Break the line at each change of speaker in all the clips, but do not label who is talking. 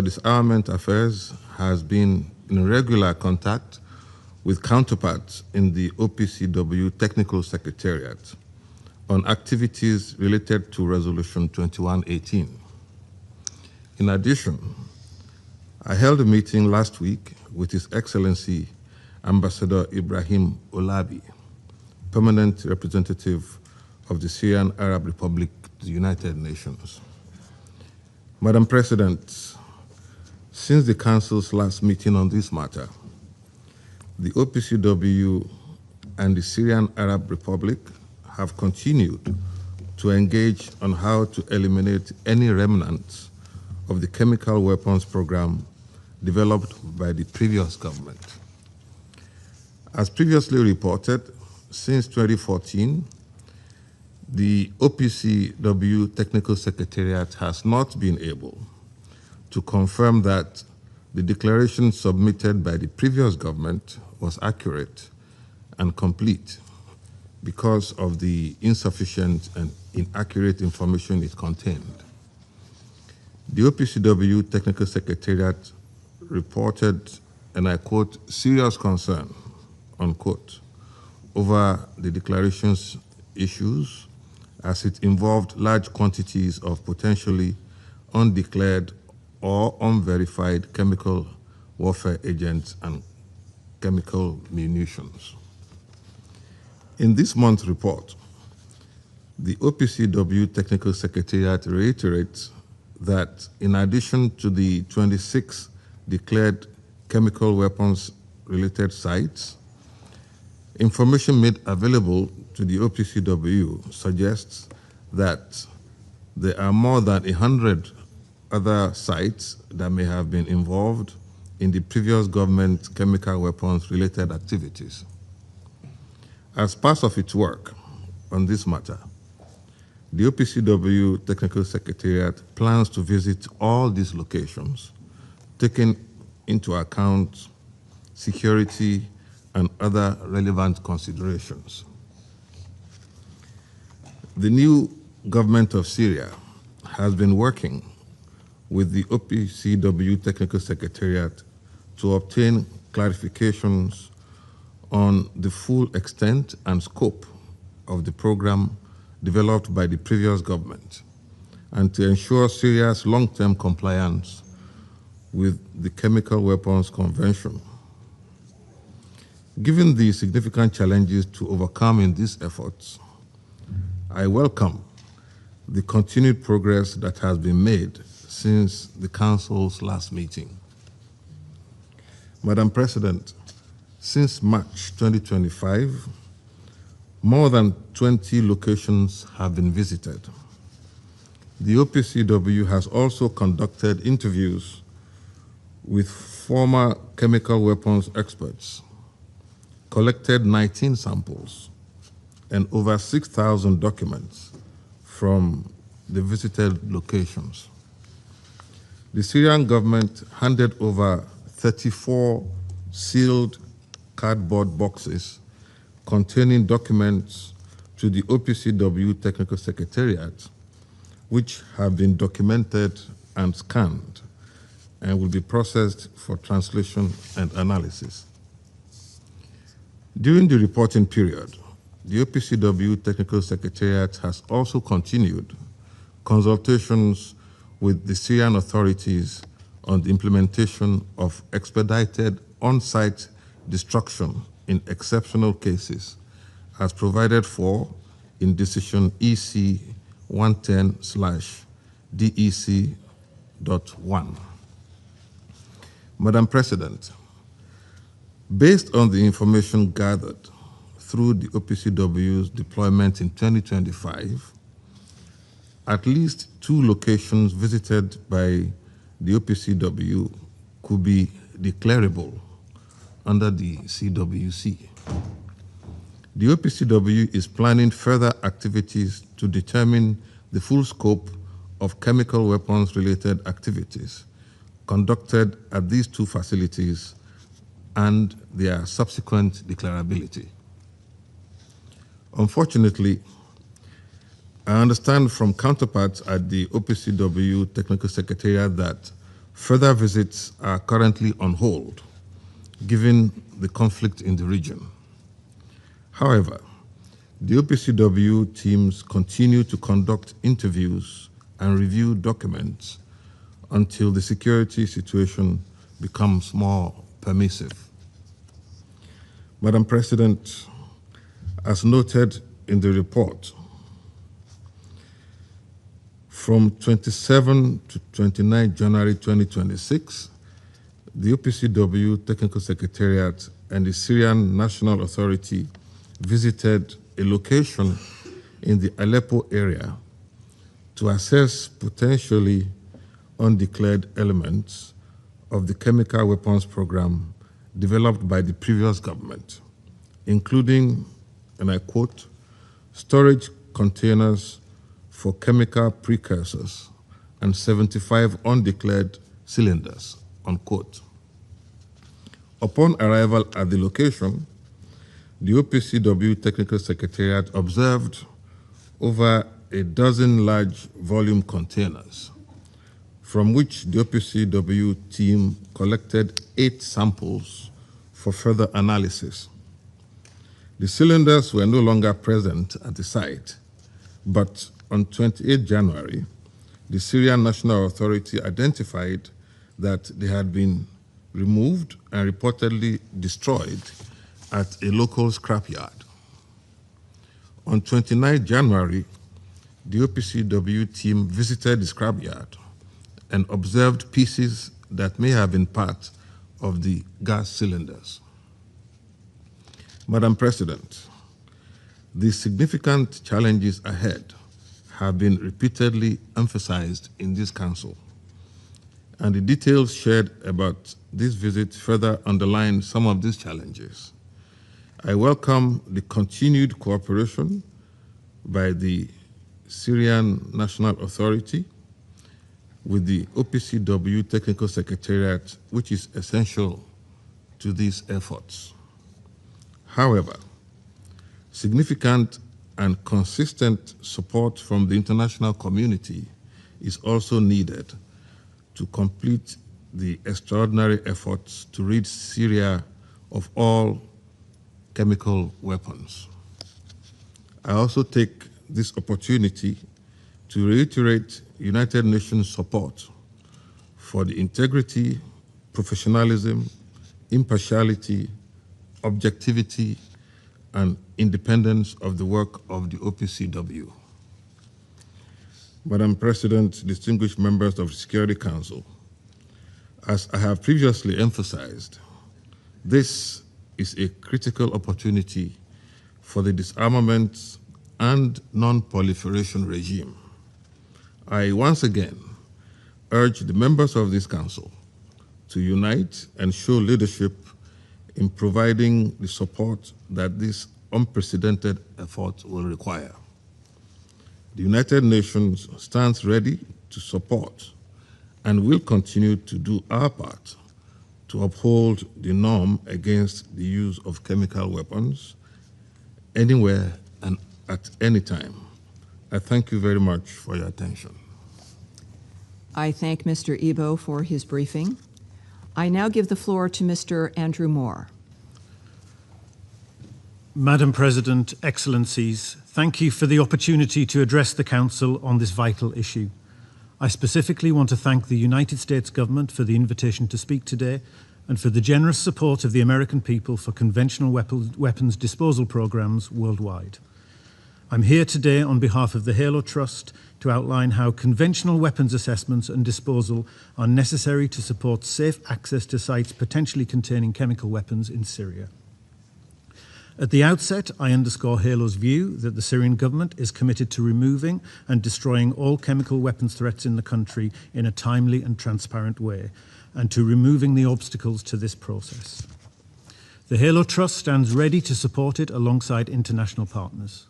Disarmament Affairs has been in regular contact with counterparts in the OPCW Technical Secretariat on activities related to Resolution 2118. In addition, I held a meeting last week with His Excellency Ambassador Ibrahim Olabi, Permanent Representative of the Syrian Arab Republic to the United Nations. Madam President, since the Council's last meeting on this matter, the OPCW and the Syrian Arab Republic have continued to engage on how to eliminate any remnants of the chemical weapons program developed by the previous government. As previously reported, since 2014, the OPCW Technical Secretariat has not been able to confirm that the declaration submitted by the previous government was accurate and complete because of the insufficient and inaccurate information it contained. The OPCW Technical Secretariat reported, and I quote, serious concern, unquote, over the declaration's issues as it involved large quantities of potentially undeclared or unverified chemical warfare agents and chemical munitions. In this month's report, the OPCW Technical Secretariat reiterates that in addition to the 26 declared chemical weapons-related sites, information made available to the OPCW suggests that there are more than 100 other sites that may have been involved in the previous government chemical weapons-related activities. As part of its work on this matter, the OPCW Technical Secretariat plans to visit all these locations, taking into account security and other relevant considerations. The new government of Syria has been working with the OPCW Technical Secretariat to obtain clarifications on the full extent and scope of the program developed by the previous government and to ensure Syria's long-term compliance with the Chemical Weapons Convention. Given the significant challenges to overcome in these efforts, I welcome the continued progress that has been made since the Council's last meeting. Madam President, since March 2025, more than 20 locations have been visited. The OPCW has also conducted interviews with former chemical weapons experts, collected 19 samples, and over 6,000 documents from the visited locations. The Syrian government handed over 34 sealed cardboard boxes containing documents to the OPCW Technical Secretariat, which have been documented and scanned and will be processed for translation and analysis. During the reporting period, the OPCW Technical Secretariat has also continued consultations with the Syrian authorities on the implementation of expedited on-site destruction in exceptional cases, as provided for in Decision EC 110/DEC.1. Madam President, based on the information gathered through the OPCW's deployment in 2025, at least 2 locations visited by the OPCW could be declarable under the CWC. The OPCW is planning further activities to determine the full scope of chemical weapons-related activities conducted at these 2 facilities and their subsequent declarability. Unfortunately, I understand from counterparts at the OPCW Technical Secretariat that further visits are currently on hold, given the conflict in the region. However, the OPCW teams continue to conduct interviews and review documents until the security situation becomes more permissive. Madam President, as noted in the report, from 27 to 29 January 2026, the OPCW Technical Secretariat and the Syrian National Authority visited a location in the Aleppo area to assess potentially undeclared elements of the chemical weapons program developed by the previous government, including, and I quote, storage containers for chemical precursors and 75 undeclared cylinders, unquote. Upon arrival at the location, the OPCW Technical Secretariat observed over a dozen large volume containers, from which the OPCW team collected 8 samples for further analysis. The cylinders were no longer present at the site, but on 28 January, the Syrian National Authority identified that they had been removed and reportedly destroyed at a local scrapyard. On 29 January, the OPCW team visited the scrapyard and observed pieces that may have been part of the gas cylinders. Madam President, the significant challenges ahead have been repeatedly emphasized in this Council, and the details shared about this visit further underline some of these challenges. I welcome the continued cooperation by the Syrian National Authority with the OPCW Technical Secretariat, which is essential to these efforts. However, significant and consistent support from the international community is also needed to complete the extraordinary efforts to rid Syria of all chemical weapons. I also take this opportunity to reiterate United Nations support for the integrity, professionalism, impartiality, objectivity, and independence of the work of the OPCW. Madam President, distinguished members of the Security Council, as I have previously emphasized, this is a critical opportunity for the disarmament and non-proliferation regime. I once again urge the members of this Council to unite and show leadership in providing the support that this unprecedented effort will require. The United Nations stands ready to support and will continue to do our part to uphold the norm against the use of chemical weapons anywhere and at any time. I thank you very much for your attention.
I thank Mr. Ebo for his briefing. I now give the floor to Mr. Andrew Moore.
Madam President, Excellencies, thank you for the opportunity to address the Council on this vital issue. I specifically want to thank the United States government for the invitation to speak today and for the generous support of the American people for conventional weapons disposal programs worldwide. I'm here today on behalf of the HALO Trust to outline how conventional weapons assessments and disposal are necessary to support safe access to sites potentially containing chemical weapons in Syria. At the outset, I underscore HALO's view that the Syrian government is committed to removing and destroying all chemical weapons threats in the country in a timely and transparent way, and to removing the obstacles to this process. The HALO Trust stands ready to support it alongside international partners.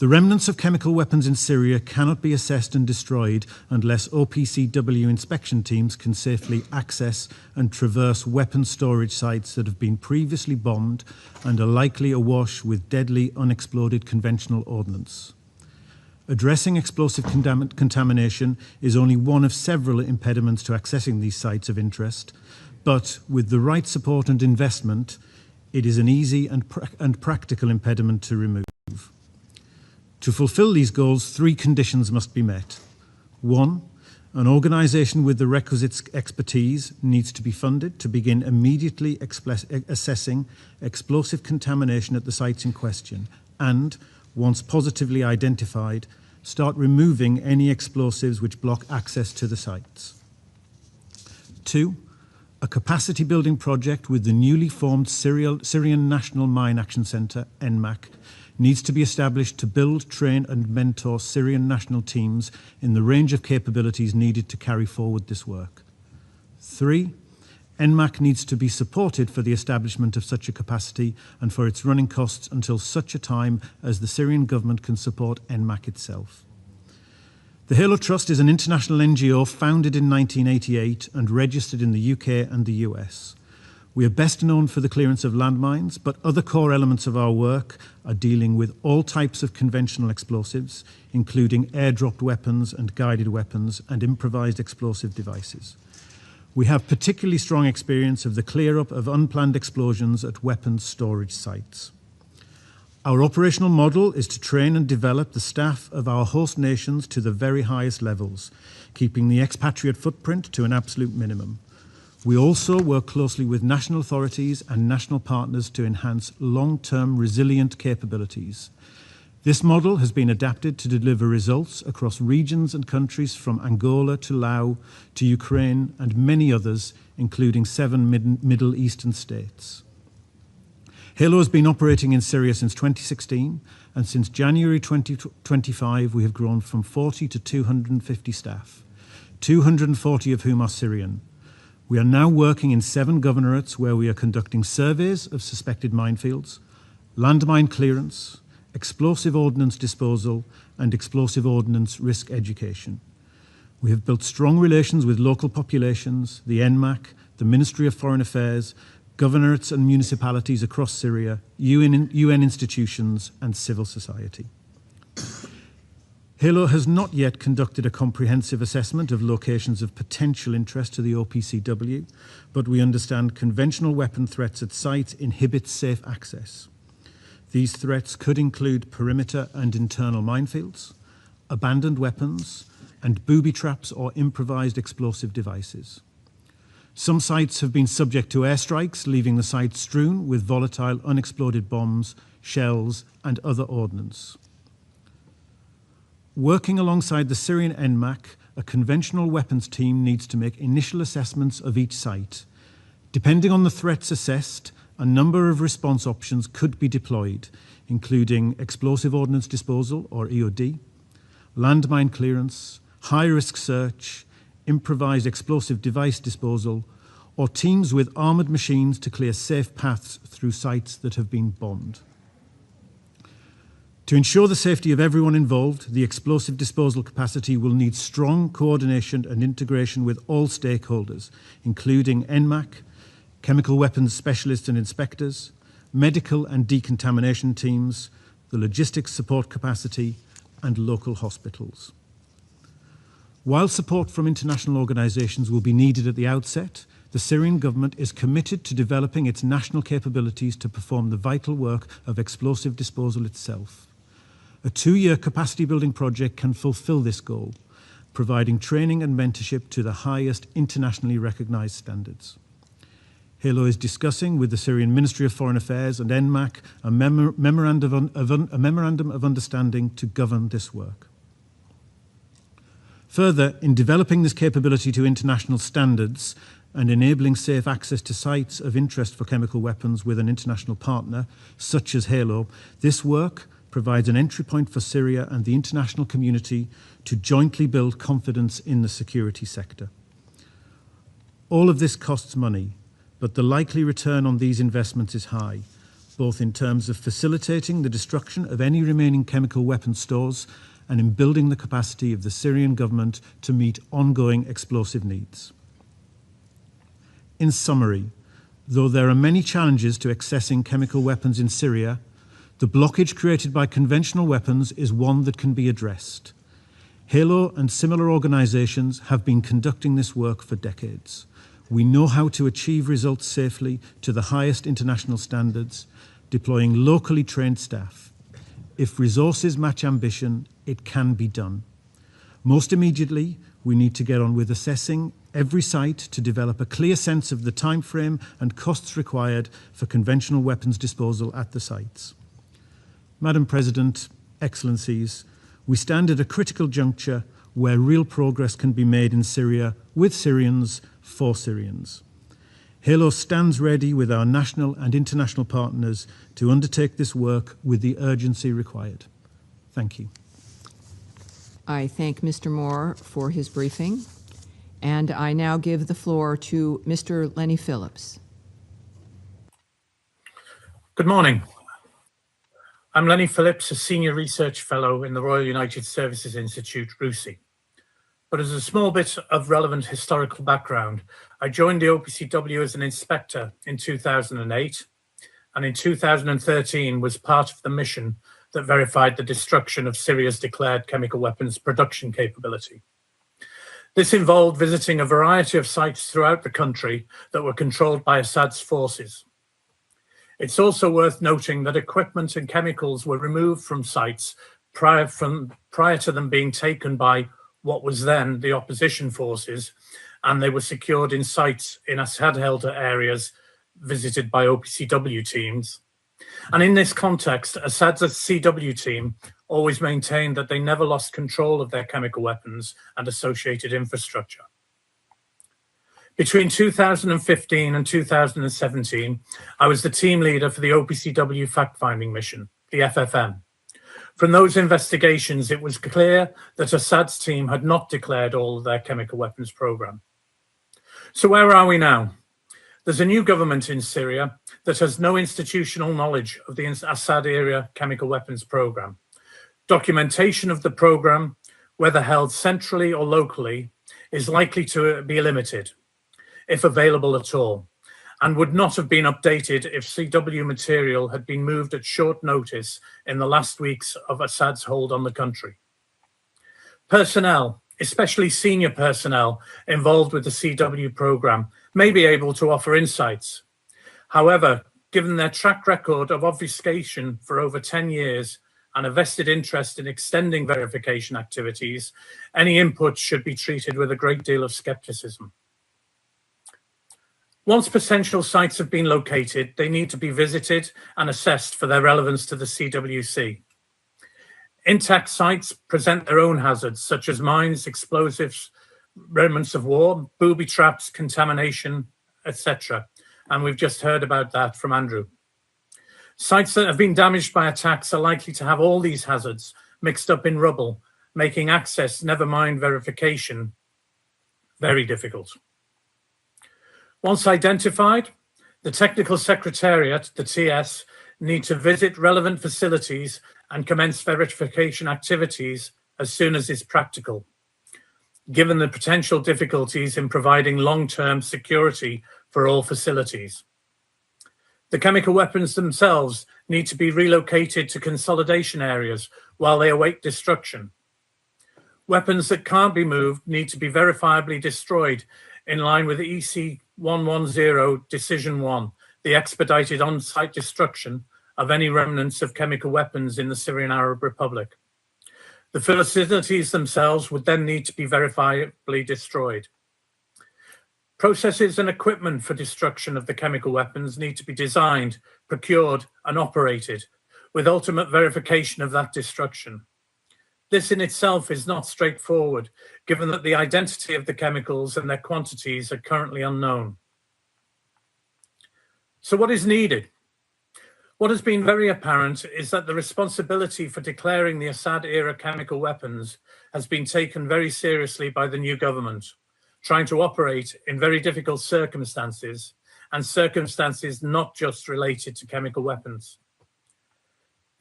The remnants of chemical weapons in Syria cannot be assessed and destroyed unless OPCW inspection teams can safely access and traverse weapon storage sites that have been previously bombed and are likely awash with deadly unexploded conventional ordnance. Addressing explosive contamination is only one of several impediments to accessing these sites of interest, but with the right support and investment, it is an easy and practical impediment to remove. To fulfill these goals, 3 conditions must be met. 1, an organisation with the requisite expertise needs to be funded to begin immediately assessing explosive contamination at the sites in question and, once positively identified, start removing any explosives which block access to the sites. 2, a capacity building project with the newly formed Syrian National Mine Action Centre, NMAC, needs to be established to build, train and mentor Syrian national teams in the range of capabilities needed to carry forward this work. 3, NMAC needs to be supported for the establishment of such a capacity and for its running costs until such a time as the Syrian government can support NMAC itself. The Halo Trust is an international NGO founded in 1988 and registered in the UK and the US. We are best known for the clearance of landmines, but other core elements of our work are dealing with all types of conventional explosives, including airdropped weapons and guided weapons and improvised explosive devices. We have particularly strong experience of the clear-up of unplanned explosions at weapons storage sites. Our operational model is to train and develop the staff of our host nations to the very highest levels, keeping the expatriate footprint to an absolute minimum. We also work closely with national authorities and national partners to enhance long-term resilient capabilities. This model has been adapted to deliver results across regions and countries from Angola to Laos to Ukraine and many others, including 7 Middle Eastern states. Halo has been operating in Syria since 2016, and since January 2025 we have grown from 40 to 250 staff, 240 of whom are Syrian. We are now working in 7 governorates where we are conducting surveys of suspected minefields, landmine clearance, explosive ordnance disposal, and explosive ordnance risk education. We have built strong relations with local populations, the NMAC, the Ministry of Foreign Affairs, governorates and municipalities across Syria, UN institutions, and civil society. Halo has not yet conducted a comprehensive assessment of locations of potential interest to the OPCW, but we understand conventional weapon threats at sites inhibit safe access. These threats could include perimeter and internal minefields, abandoned weapons, and booby traps or improvised explosive devices. Some sites have been subject to airstrikes, leaving the site strewn with volatile unexploded bombs, shells, and other ordnance. Working alongside the Syrian NMAC, a conventional weapons team needs to make initial assessments of each site. Depending on the threats assessed, a number of response options could be deployed, including explosive ordnance disposal, or EOD, landmine clearance, high-risk search, improvised explosive device disposal, or teams with armoured machines to clear safe paths through sites that have been bombed. To ensure the safety of everyone involved, the explosive disposal capacity will need strong coordination and integration with all stakeholders, including NMAC, chemical weapons specialists and inspectors, medical and decontamination teams, the logistics support capacity, and local hospitals. While support from international organisations will be needed at the outset, the Syrian government is committed to developing its national capabilities to perform the vital work of explosive disposal itself. A 2-year capacity building project can fulfil this goal, providing training and mentorship to the highest internationally recognised standards. Halo is discussing with the Syrian Ministry of Foreign Affairs and NMAC a memorandum of understanding to govern this work. Further, in developing this capability to international standards and enabling safe access to sites of interest for chemical weapons with an international partner, such as Halo, this work provides an entry point for Syria and the international community to jointly build confidence in the security sector. All of this costs money, but the likely return on these investments is high, both in terms of facilitating the destruction of any remaining chemical weapon stores and in building the capacity of the Syrian government to meet ongoing explosive needs. In summary, though there are many challenges to accessing chemical weapons in Syria, The blockage created by conventional weapons is one that can be addressed. Halo and similar organisations have been conducting this work for decades. We know how to achieve results safely to the highest international standards, deploying locally trained staff. If resources match ambition, it can be done. Most immediately, we need to get on with assessing every site to develop a clear sense of the timeframe and costs required for conventional weapons disposal at the sites. Madam President, Excellencies, we stand at a critical juncture where real progress can be made in Syria with Syrians for Syrians. Halo stands ready with our national and international partners to undertake this work with the urgency required. Thank you.
I thank Mr. Moore for his briefing, and I now give the floor to Mr. Lenny Phillips.
Good morning. I'm Lenny Phillips, a Senior Research Fellow in the Royal United Services Institute, RUSI. But as a small bit of relevant historical background, I joined the OPCW as an inspector in 2008, and in 2013 was part of the mission that verified the destruction of Syria's declared chemical weapons production capability. This involved visiting a variety of sites throughout the country that were controlled by Assad's forces. It's also worth noting that equipment and chemicals were removed from sites prior to them being taken by what was then the opposition forces, and they were secured in sites in Assad-held areas visited by OPCW teams. And in this context, Assad's CW team always maintained that they never lost control of their chemical weapons and associated infrastructure. Between 2015 and 2017, I was the team leader for the OPCW fact-finding mission, the FFM. From those investigations, it was clear that Assad's team had not declared all of their chemical weapons program. So where are we now? There's a new government in Syria that has no institutional knowledge of the Assad-era chemical weapons program. Documentation of the program, whether held centrally or locally, is likely to be limited, if available at all, and would not have been updated if CW material had been moved at short notice in the last weeks of Assad's hold on the country. Personnel, especially senior personnel involved with the CW program, may be able to offer insights. However, given their track record of obfuscation for over 10 years and a vested interest in extending verification activities, any input should be treated with a great deal of skepticism. Once potential sites have been located, they need to be visited and assessed for their relevance to the CWC. Intact sites present their own hazards, such as mines, explosives, remnants of war, booby traps, contamination, etc. And we've just heard about that from Andrew. Sites that have been damaged by attacks are likely to have all these hazards mixed up in rubble, making access, never mind verification, very difficult. Once identified, the Technical Secretariat, the TS, need to visit relevant facilities and commence verification activities as soon as is practical, given the potential difficulties in providing long-term security for all facilities. The chemical weapons themselves need to be relocated to consolidation areas while they await destruction. Weapons that can't be moved need to be verifiably destroyed in line with the EC 110 Decision 1, the expedited on-site destruction of any remnants of chemical weapons in the Syrian Arab Republic. The facilities themselves would then need to be verifiably destroyed. Processes and equipment for destruction of the chemical weapons need to be designed, procured, and operated, with ultimate verification of that destruction. This in itself is not straightforward, given that the identity of the chemicals and their quantities are currently unknown. So what is needed? What has been very apparent is that the responsibility for declaring the Assad-era chemical weapons has been taken very seriously by the new government, trying to operate in very difficult circumstances, and circumstances not just related to chemical weapons.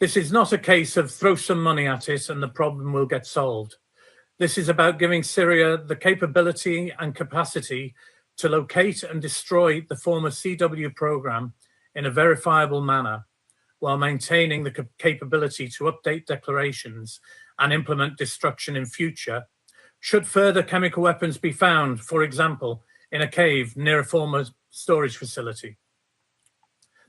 This is not a case of throw some money at it and the problem will get solved. This is about giving Syria the capability and capacity to locate and destroy the former CW program in a verifiable manner, while maintaining the capability to update declarations and implement destruction in future, should further chemical weapons be found, for example, in a cave near a former storage facility.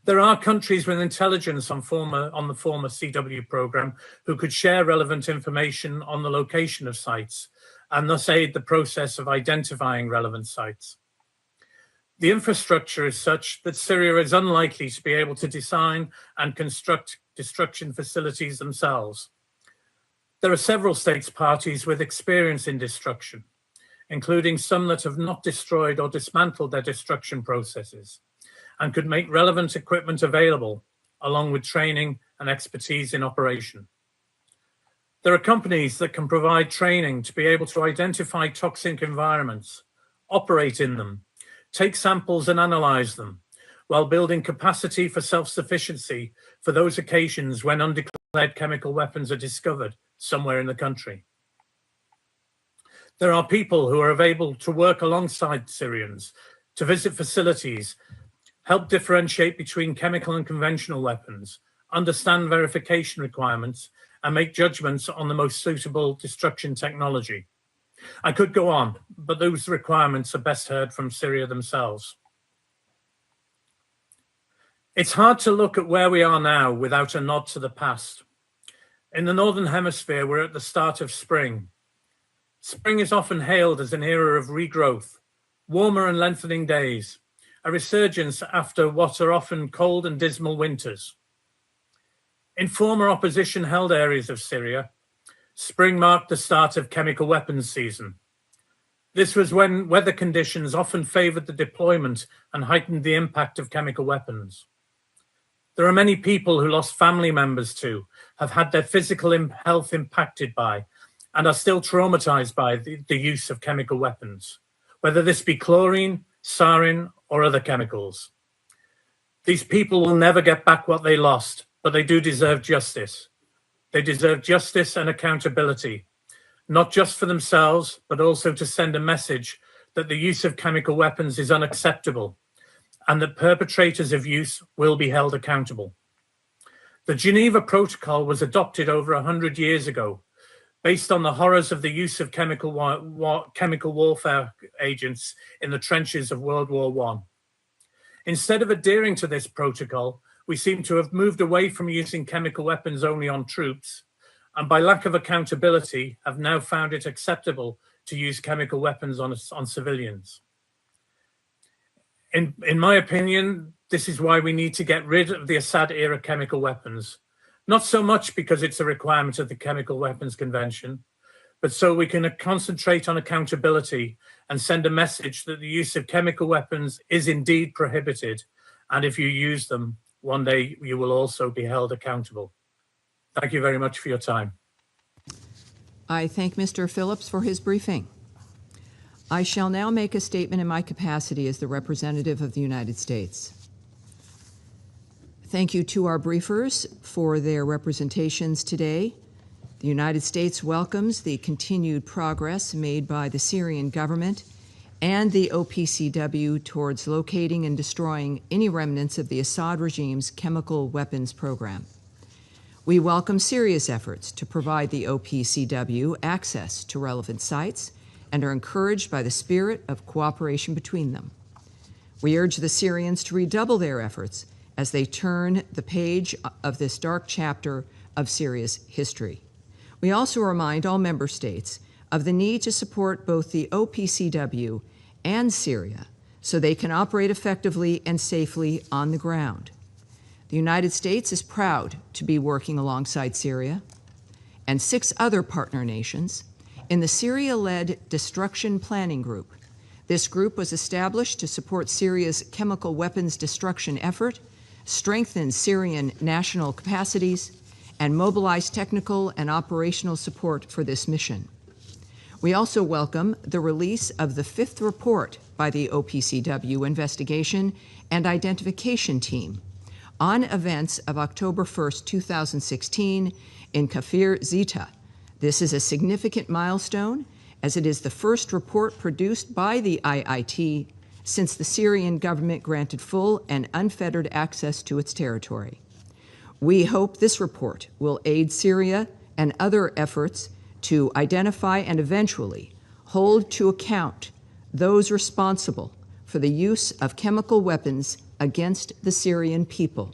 There are countries with intelligence on the former CW program who could share relevant information on the location of sites and thus aid the process of identifying relevant sites. The infrastructure is such that Syria is unlikely to be able to design and construct destruction facilities themselves. There are several states parties with experience in destruction, including some that have not destroyed or dismantled their destruction processes, and could make relevant equipment available, along with training and expertise in operation. There are companies that can provide training to be able to identify toxic environments, operate in them, take samples and analyze them, while building capacity for self-sufficiency for those occasions when undeclared chemical weapons are discovered somewhere in the country. There are people who are able to work alongside Syrians, to visit facilities, help differentiate between chemical and conventional weapons, understand verification requirements, and make judgments on the most suitable destruction technology. I could go on, but those requirements are best heard from Syria themselves. It's hard to look at where we are now without a nod to the past. In the Northern Hemisphere, we're at the start of spring. Spring is often hailed as an era of regrowth, warmer and lengthening days, a resurgence after what are often cold and dismal winters. In former opposition-held areas of Syria, spring marked the start of chemical weapons season. This was when weather conditions often favored the deployment and heightened the impact of chemical weapons. There are many people who lost family members to, have had their physical health impacted by, and are still traumatized by the use of chemical weapons, whether this be chlorine, sarin, or other chemicals. These people will never get back what they lost, but they do deserve justice. They deserve justice and accountability, not just for themselves, but also to send a message that the use of chemical weapons is unacceptable and that perpetrators of use will be held accountable. The Geneva Protocol was adopted over 100 years ago, based on the horrors of the use of chemical warfare agents in the trenches of World War I. Instead of adhering to this protocol, we seem to have moved away from using chemical weapons only on troops, and by lack of accountability, have now found it acceptable to use chemical weapons on civilians. In my opinion, this is why we need to get rid of the Assad-era chemical weapons, not so much because it's a requirement of the Chemical Weapons Convention, but so we can concentrate on accountability and send a message that the use of chemical weapons is indeed prohibited, and if you use them, one day you will also be held accountable. Thank you very much for your time.
I thank Mr. Phillips for his briefing. I shall now make a statement in my capacity as the representative of the United States. Thank you to our briefers for their representations today. The United States welcomes the continued progress made by the Syrian government and the OPCW towards locating and destroying any remnants of the Assad regime's chemical weapons program. We welcome Syria's efforts to provide the OPCW access to relevant sites and are encouraged by the spirit of cooperation between them. We urge the Syrians to redouble their efforts as they turn the page of this dark chapter of Syria's history. We also remind all member states of the need to support both the OPCW and Syria so they can operate effectively and safely on the ground. The United States is proud to be working alongside Syria and 6 other partner nations in the Syria-led Destruction Planning Group. This group was established to support Syria's chemical weapons destruction effort, strengthen Syrian national capacities, and mobilize technical and operational support for this mission. We also welcome the release of the 5th report by the OPCW Investigation and Identification Team on events of October 1st, 2016 in Kafir Zita. This is a significant milestone as it is the first report produced by the IIT since the Syrian government granted full and unfettered access to its territory. We hope this report will aid Syria and other efforts to identify and eventually hold to account those responsible for the use of chemical weapons against the Syrian people.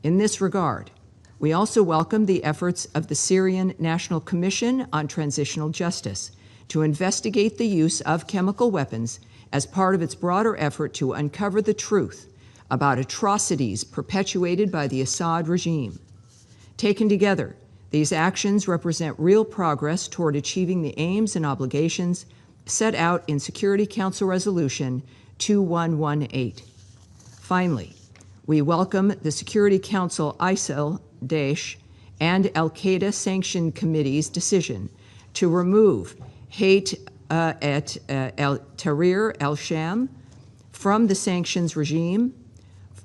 In this regard, we also welcome the efforts of the Syrian National Commission on Transitional Justice to investigate the use of chemical weapons as part of its broader effort to uncover the truth about atrocities perpetuated by the Assad regime. Taken together, these actions represent real progress toward achieving the aims and obligations set out in Security Council Resolution 2118. Finally, we welcome the Security Council ISIL, Daesh, and Al-Qaeda Sanction Committee's decision to remove Hayat al-Tahrir al-Sham from the sanctions regime,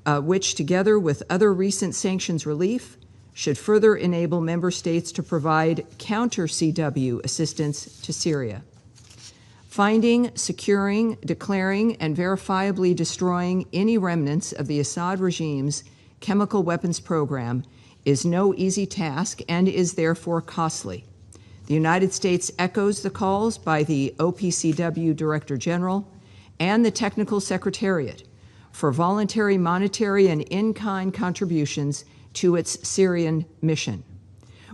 which, together with other recent sanctions relief, should further enable member states to provide counter-CW assistance to Syria. Finding, securing, declaring, and verifiably destroying any remnants of the Assad regime's chemical weapons program is no easy task and is therefore costly. The United States echoes the calls by the OPCW Director General and the Technical Secretariat for voluntary monetary and in-kind contributions to its Syrian mission.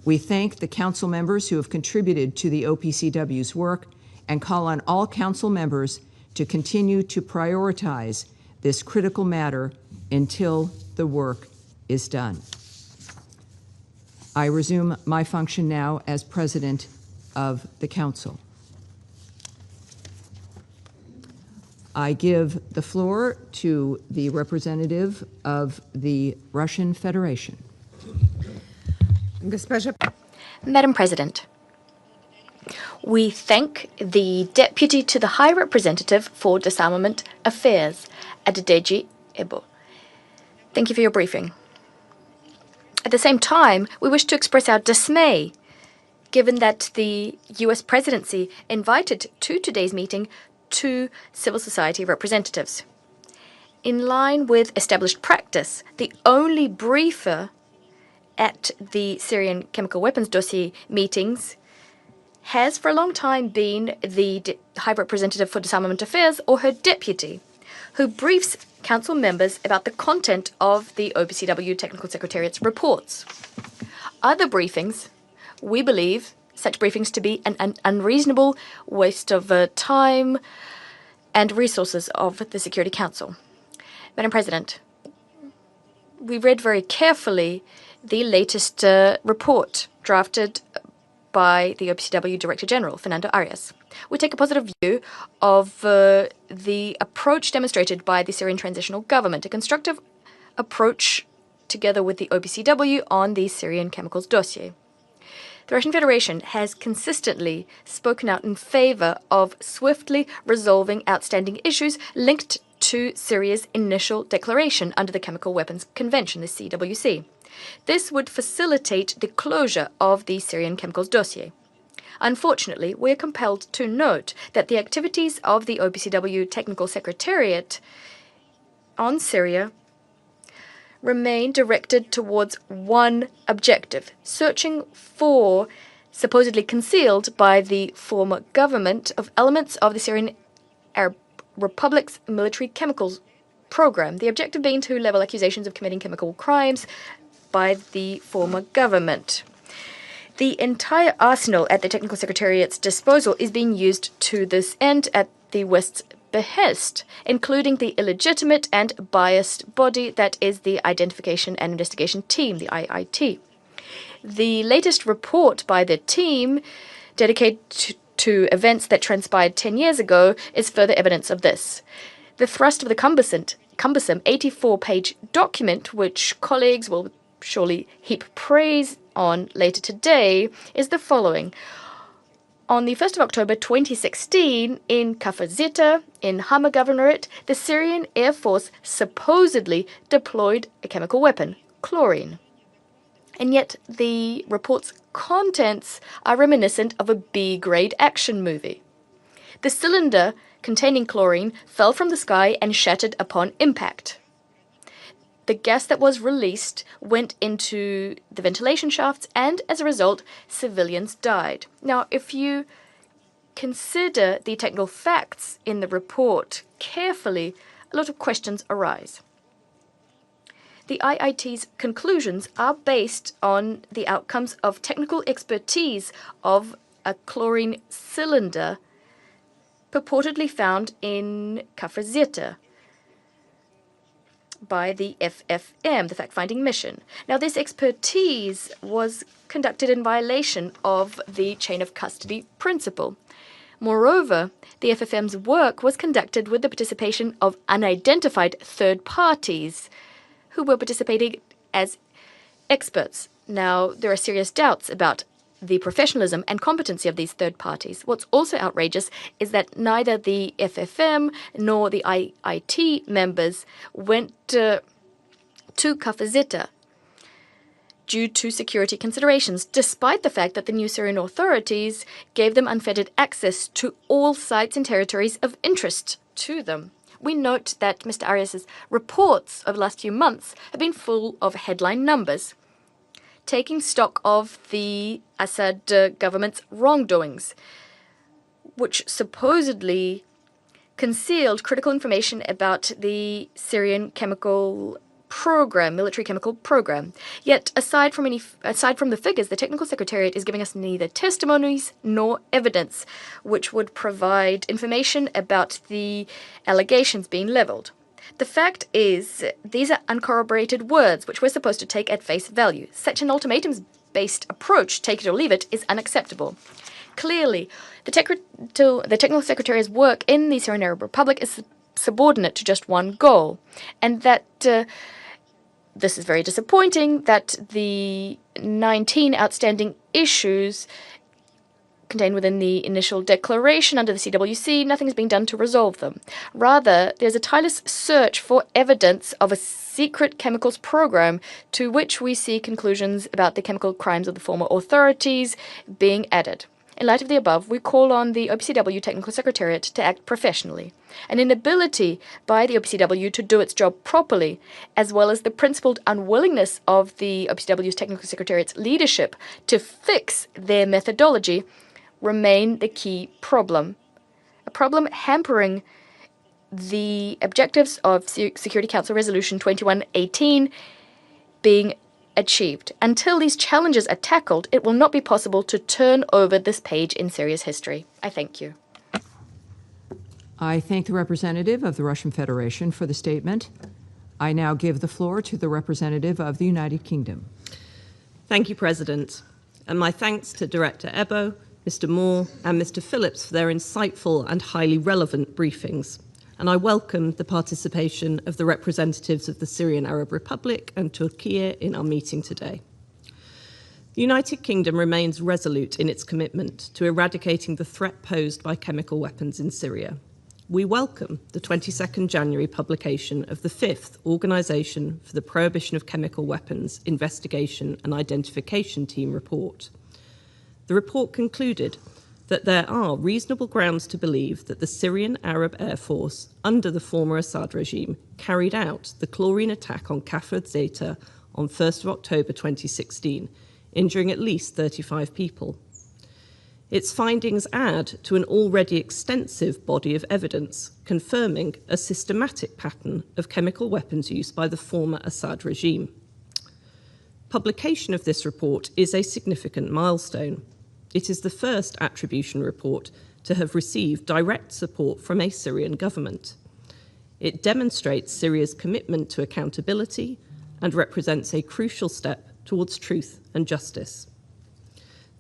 We thank the Council members who have contributed to the OPCW's work and call on all Council members to continue to prioritize this critical matter until the work is done. I resume my function now as President of the Council. I give the floor to the representative of the Russian Federation.
Madam President, we thank the Deputy to the High Representative for Disarmament Affairs, Adedeji Ebo. Thank you for your briefing. At the same time, we wish to express our dismay given that the US presidency invited to today's meeting 2 civil society representatives. In line with established practice, the only briefer at the Syrian chemical weapons dossier meetings has for a long time been the High Representative for Disarmament Affairs or her deputy, who briefs Council members about the content of the OPCW Technical Secretariat's reports. Other briefings, we believe such briefings to be an unreasonable waste of time and resources of the Security Council. Madam President, we read very carefully the latest report drafted by the OPCW Director General, Fernando Arias. We take a positive view of the approach demonstrated by the Syrian Transitional Government, a constructive approach together with the OPCW on the Syrian chemicals dossier. The Russian Federation has consistently spoken out in favor of swiftly resolving outstanding issues linked to Syria's initial declaration under the Chemical Weapons Convention, the CWC. This would facilitate the closure of the Syrian chemicals dossier. Unfortunately, we are compelled to note that the activities of the OPCW Technical Secretariat on Syria remain directed towards one objective: searching for, supposedly concealed by the former government, of elements of the Syrian Arab Republic's military chemicals program, the objective being to level accusations of committing chemical crimes by the former government. The entire arsenal at the Technical Secretariat's disposal is being used to this end at the West's behest, including the illegitimate and biased body that is the Identification and Investigation Team, the IIT. The latest report by the team, dedicated to events that transpired 10 years ago, is further evidence of this. The thrust of the cumbersome 84-page document, which colleagues will surely heap praise on later today, is the following. On the 1st of October 2016, in Kafr Zita, in Hama Governorate, the Syrian Air Force supposedly deployed a chemical weapon, chlorine. And yet the report's contents are reminiscent of a B-grade action movie. The cylinder containing chlorine fell from the sky and shattered upon impact. the gas that was released went into the ventilation shafts, and as a result, civilians died. Now, if you consider the technical facts in the report carefully, a lot of questions arise. The IIT's conclusions are based on the outcomes of technical expertise of a chlorine cylinder purportedly found in Kafr Zeta by the FFM, the fact-finding mission. Now, this expertise was conducted in violation of the chain of custody principle. Moreover, the FFM's work was conducted with the participation of unidentified third parties who were participating as experts. Now, there are serious doubts about the professionalism and competency of these third parties. What's also outrageous is that neither the FFM nor the IIT members went to Kafr Zeta due to security considerations, despite the fact that the new Syrian authorities gave them unfettered access to all sites and territories of interest to them. We note that Mr. Arias's reports over the last few months have been full of headline numbers, taking stock of the Assad government's wrongdoings, which supposedly concealed critical information about the Syrian chemical program, military chemical program. Yet, aside from the figures, the Technical Secretariat is giving us neither testimonies nor evidence, which would provide information about the allegations being leveled. The fact is, these are uncorroborated words which we're supposed to take at face value. Such an ultimatums-based approach, take it or leave it, is unacceptable. Clearly, the Technical Secretariat's work in the Syrian Arab Republic is subordinate to just one goal, and that this is very disappointing that the 19 outstanding issues contained within the initial declaration under the CWC, nothing is being done to resolve them. Rather, there's a tireless search for evidence of a secret chemicals program to which we see conclusions about the chemical crimes of the former authorities being added. In light of the above, we call on the OPCW Technical Secretariat to act professionally. An inability by the OPCW to do its job properly, as well as the principled unwillingness of the OPCW's Technical Secretariat's leadership to fix their methodology, remain the key problem. A problem hampering the objectives of Security Council Resolution 2118 being achieved. Until these challenges are tackled, it will not be possible to turn over this page in Syria's history. I thank you.
I thank the representative of the Russian Federation for the statement. I now give the floor to the representative of the United Kingdom.
Thank you, President. And my thanks to Director Ebo, Mr. Moore and Mr. Phillips for their insightful and highly relevant briefings. And I welcome the participation of the representatives of the Syrian Arab Republic and Turkey in our meeting today. The United Kingdom remains resolute in its commitment to eradicating the threat posed by chemical weapons in Syria. We welcome the 22nd January publication of the 5th Organisation for the Prohibition of Chemical Weapons Investigation and Identification Team report. The report concluded that there are reasonable grounds to believe that the Syrian Arab Air Force, under the former Assad regime, carried out the chlorine attack on Kafr Zeta on 1st of October 2016, injuring at least 35 people. Its findings add to an already extensive body of evidence confirming a systematic pattern of chemical weapons use by the former Assad regime. Publication of this report is a significant milestone. It is the first attribution report to have received direct support from a Syrian government. It demonstrates Syria's commitment to accountability and represents a crucial step towards truth and justice.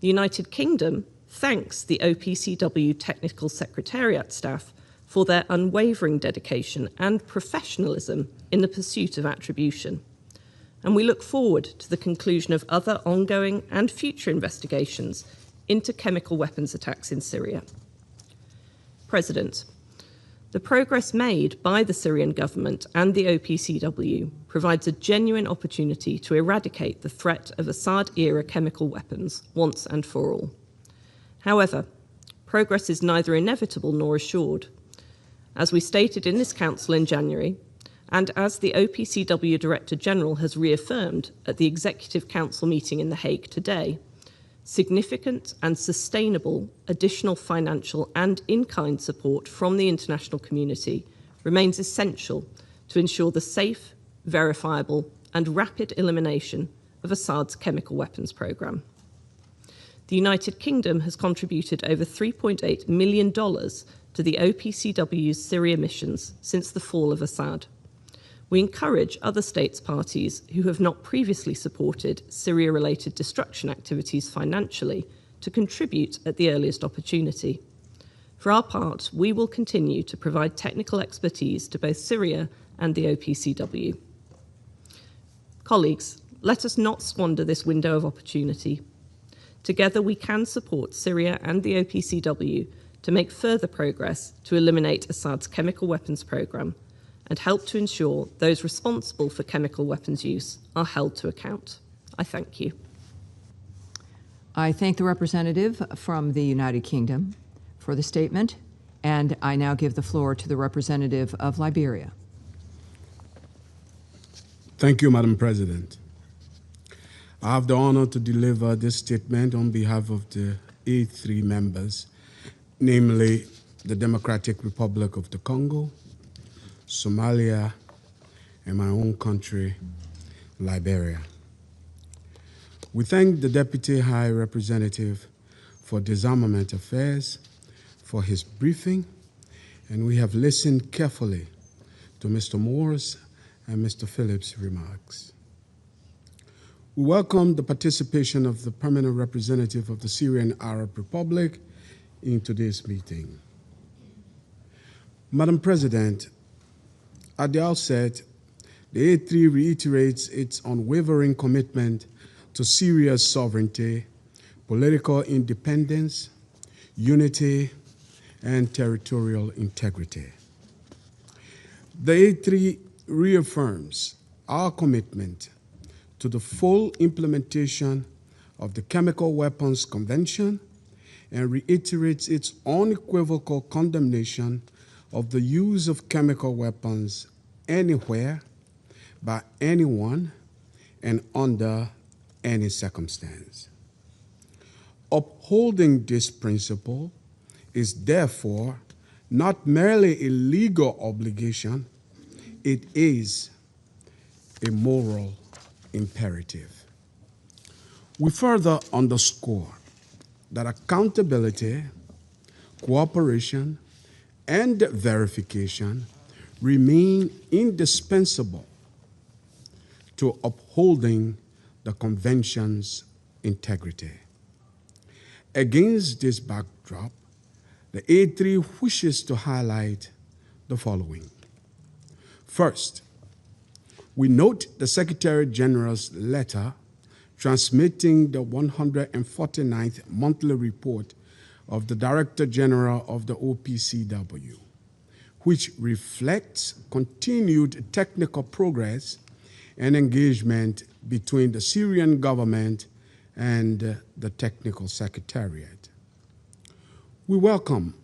The United Kingdom thanks the OPCW Technical Secretariat staff for their unwavering dedication and professionalism in the pursuit of attribution. And we look forward to the conclusion of other ongoing and future investigations into chemical weapons attacks in Syria. President, the progress made by the Syrian government and the OPCW provides a genuine opportunity to eradicate the threat of Assad-era chemical weapons once and for all. However, progress is neither inevitable nor assured. As we stated in this Council in January, And as the OPCW Director General has reaffirmed at the Executive Council meeting in The Hague today, significant and sustainable additional financial and in-kind support from the international community remains essential to ensure the safe, verifiable, and rapid elimination of Assad's chemical weapons programme. The United Kingdom has contributed over $3.8 million to the OPCW's Syria missions since the fall of Assad. We encourage other states parties who have not previously supported Syria-related destruction activities financially to contribute at the earliest opportunity. For our part, we will continue to provide technical expertise to both Syria and the OPCW. Colleagues, let us not squander this window of opportunity. Together we can support Syria and the OPCW to make further progress to eliminate Assad's chemical weapons programme and help to ensure those responsible for chemical weapons use are held to account. I thank you.
I thank the representative from the United Kingdom for the statement, and I now give the floor to the representative of Liberia.
Thank you, Madam President. I have the honor to deliver this statement on behalf of the A3 members, namely the Democratic Republic of the Congo, Somalia, and my own country, Liberia. We thank the Deputy High Representative for Disarmament Affairs for his briefing, and we have listened carefully to Mr. Moore's and Mr. Phillips' remarks. We welcome the participation of the permanent representative of the Syrian Arab Republic in today's meeting. Madam President, at the outset, the A3 reiterates its unwavering commitment to Syria's sovereignty, political independence, unity, and territorial integrity. The A3 reaffirms our commitment to the full implementation of the Chemical Weapons Convention and reiterates its unequivocal condemnation of the use of chemical weapons anywhere, by anyone, and under any circumstance. Upholding this principle is therefore not merely a legal obligation, it is a moral imperative. We further underscore that accountability, cooperation, and verification remain indispensable to upholding the Convention's integrity. Against this backdrop, the A3 wishes to highlight the following. First, we note the Secretary General's letter transmitting the 149th monthly report of the Director General of the OPCW, which reflects continued technical progress and engagement between the Syrian government and the Technical Secretariat. We welcome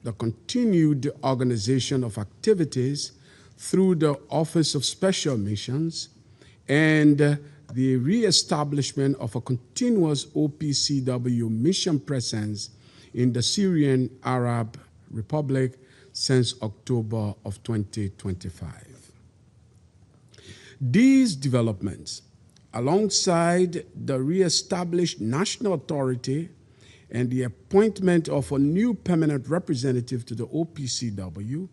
the continued organization of activities through the Office of Special Missions and the re-establishment of a continuous OPCW mission presence in the Syrian Arab Republic since October of 2025. These developments, alongside the re-established national authority and the appointment of a new permanent representative to the OPCW,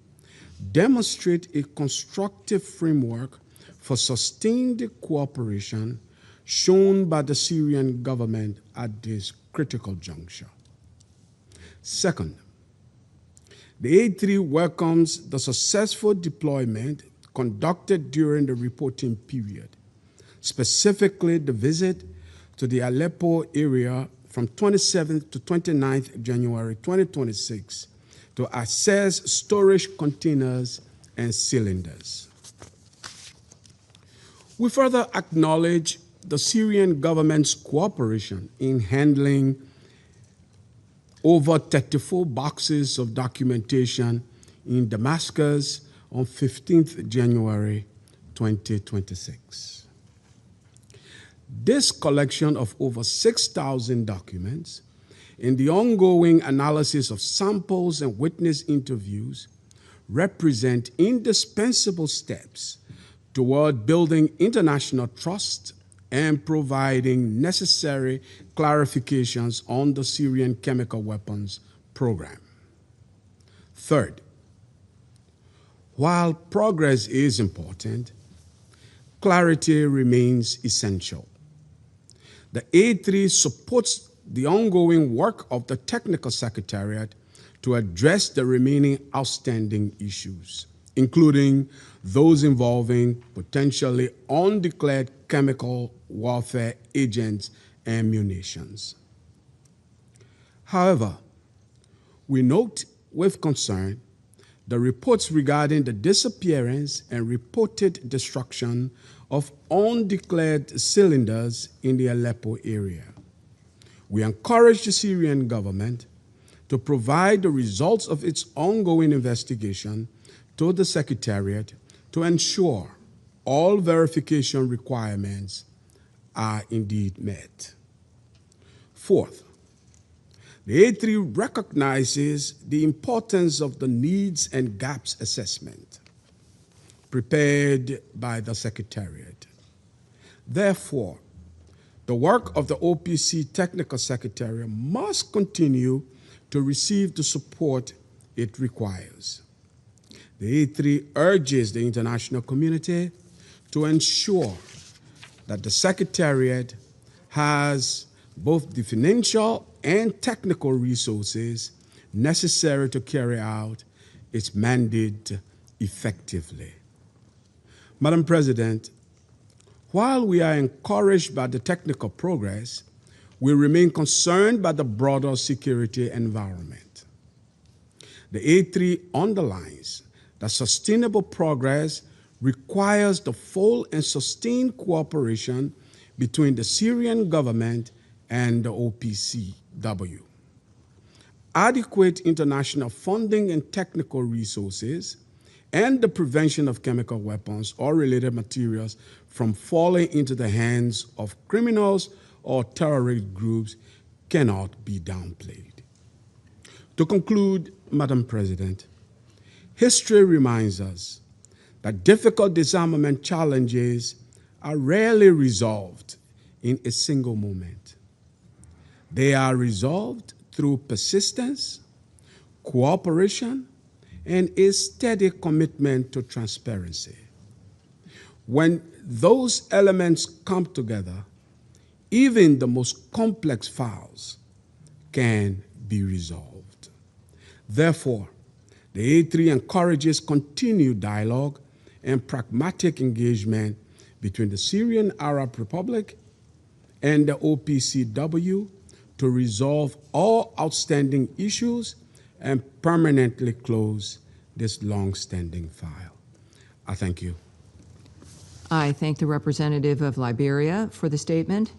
demonstrate a constructive framework for sustained cooperation shown by the Syrian government at this critical juncture. Second, the A3 welcomes the successful deployment conducted during the reporting period, specifically the visit to the Aleppo area from 27th to 29th January 2026 to assess storage containers and cylinders. We further acknowledge the Syrian government's cooperation in handling over 34 boxes of documentation in Damascus on 15th January 2026. This collection of over 6,000 documents and the ongoing analysis of samples and witness interviews represent indispensable steps toward building international trust and providing necessary clarifications on the Syrian chemical weapons program. Third, while progress is important, clarity remains essential. The A3 supports the ongoing work of the Technical Secretariat to address the remaining outstanding issues, including those involving potentially undeclared chemical warfare agents and munitions. However, we note with concern the reports regarding the disappearance and reported destruction of undeclared cylinders in the Aleppo area. We encourage the Syrian government to provide the results of its ongoing investigation to the Secretariat to ensure all verification requirements are indeed met. Fourth, the A3 recognizes the importance of the needs and gaps assessment prepared by the Secretariat. Therefore, the work of the OPC Technical Secretariat must continue to receive the support it requires. The A3 urges the international community to ensure that the Secretariat has both the financial and technical resources necessary to carry out its mandate effectively. Madam President, while we are encouraged by the technical progress, we remain concerned by the broader security environment. The A3 underlines that sustainable progress requires the full and sustained cooperation between the Syrian government and the OPCW. Adequate international funding and technical resources and the prevention of chemical weapons or related materials from falling into the hands of criminals or terrorist groups cannot be downplayed. To conclude, Madam President, history reminds us that difficult disarmament challenges are rarely resolved in a single moment. They are resolved through persistence, cooperation, and a steady commitment to transparency. When those elements come together, even the most complex files can be resolved. Therefore, the A3 encourages continued dialogue and pragmatic engagement between the Syrian Arab Republic and the OPCW to resolve all outstanding issues and permanently close this long-standing file. I thank you.
I thank the representative of Liberia for the statement,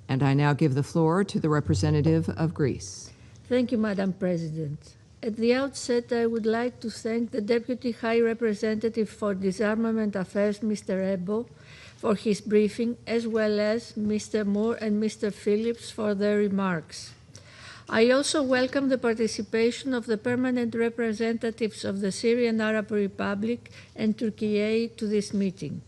and I now give the floor to the representative of Greece.
Thank you, Madam President. At the outset, I would like to thank the Deputy High Representative for Disarmament Affairs, Mr. Ebo, for his briefing, as well as Mr. Moore and Mr. Phillips for their remarks. I also welcome the participation of the permanent representatives of the Syrian Arab Republic and Turkey to this meeting.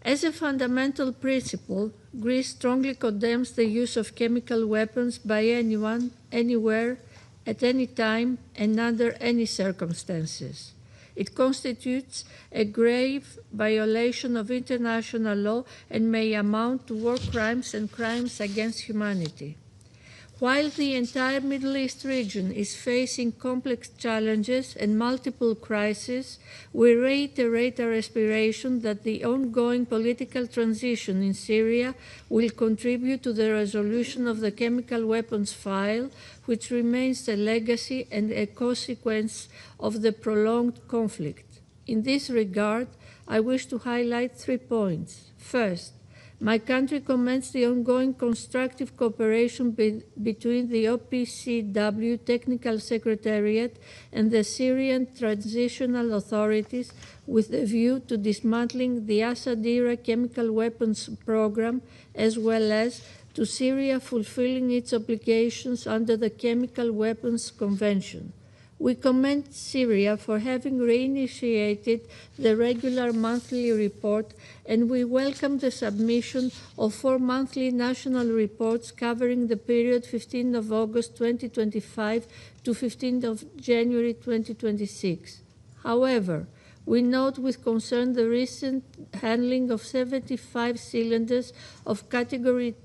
As a fundamental principle, Greece strongly condemns the use of chemical weapons by anyone, anywhere, at any time, and under any circumstances. It constitutes a grave violation of international law and may amount to war crimes and crimes against humanity. While the entire Middle East region is facing complex challenges and multiple crises, we reiterate our aspiration that the ongoing political transition in Syria will contribute to the resolution of the chemical weapons file, which remains a legacy and a consequence of the prolonged conflict. In this regard, I wish to highlight 3 points. First, My country commends the ongoing constructive cooperation between the OPCW Technical Secretariat and the Syrian Transitional Authorities with a view to dismantling the Assad-era chemical weapons program, as well as to Syria fulfilling its obligations under the Chemical Weapons Convention. We commend Syria for having reinitiated the regular monthly report, and we welcome the submission of 4 monthly national reports covering the period 15th of August 2025 to 15th of January 2026. However, we note with concern the recent handling of 75 cylinders of Category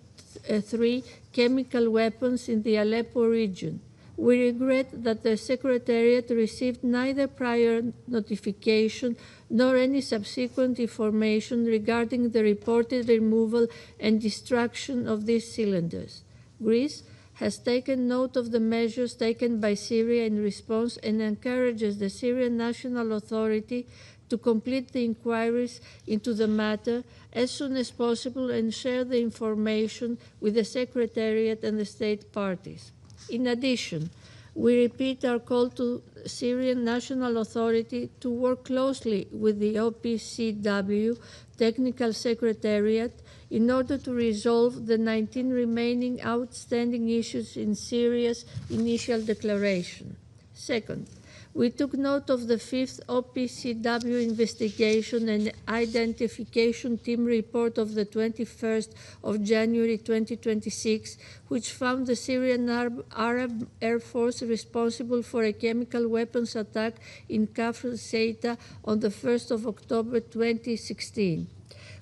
3 chemical weapons in the Aleppo region. We regret that the Secretariat received neither prior notification nor any subsequent information regarding the reported removal and destruction of these cylinders. Greece has taken note of the measures taken by Syria in response and encourages the Syrian National Authority to complete the inquiries into the matter as soon as possible and share the information with the Secretariat and the state parties. In addition, we repeat our call to Syrian National Authority to work closely with the OPCW Technical Secretariat in order to resolve the 19 remaining outstanding issues in Syria's initial declaration. Second, we took note of the 5th OPCW investigation and identification team report of the 21st of January 2026, which found the Syrian Arab Air Force responsible for a chemical weapons attack in Kafr Seita on the 1st of October 2016.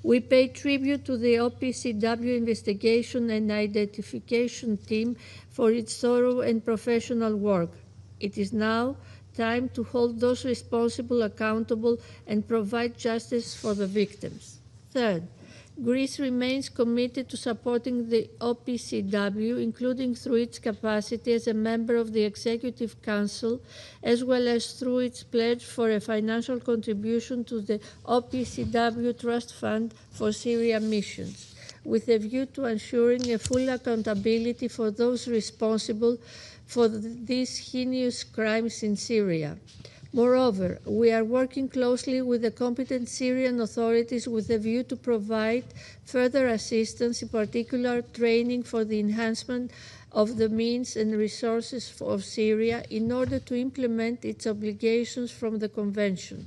We pay tribute to the OPCW investigation and identification team for its thorough and professional work. It is now time to hold those responsible accountable and provide justice for the victims. Third, Greece remains committed to supporting the OPCW, including through its capacity as a member of the Executive Council, as well as through its pledge for a financial contribution to the OPCW Trust Fund for Syria missions, with a view to ensuring a full accountability for those responsible for these heinous crimes in Syria. Moreover, we are working closely with the competent Syrian authorities with a view to provide further assistance, in particular training for the enhancement of the means and resources of Syria in order to implement its obligations from the Convention.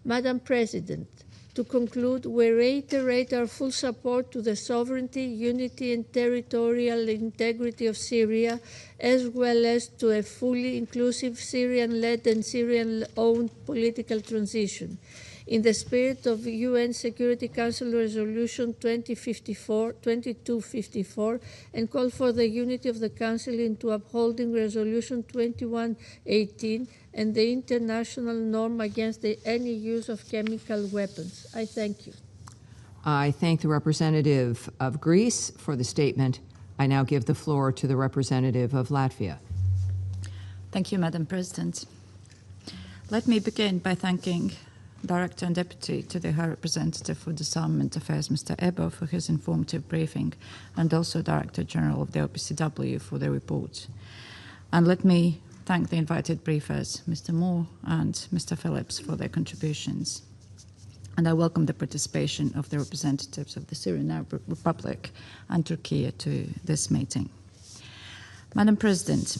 Madam President, to conclude, we reiterate our full support to the sovereignty, unity, and territorial integrity of Syria, as well as to a fully inclusive Syrian-led and Syrian-owned political transition. In the spirit of UN Security Council Resolution 2254, and call for the unity of the Council into upholding Resolution 2118 and the international norm against any use of chemical weapons. I thank you.
I thank the representative of Greece for the statement. I now give the floor to the representative of Latvia.
Thank you, Madam President. Let me begin by thanking Director and Deputy to the High Representative for Disarmament Affairs, Mr. Ebo, for his informative briefing, and also Director General of the OPCW for the report. And let me thank the invited briefers, Mr. Moore and Mr. Phillips, for their contributions. And I welcome the participation of the representatives of the Syrian Arab Republic and Turkey to this meeting. Madam President,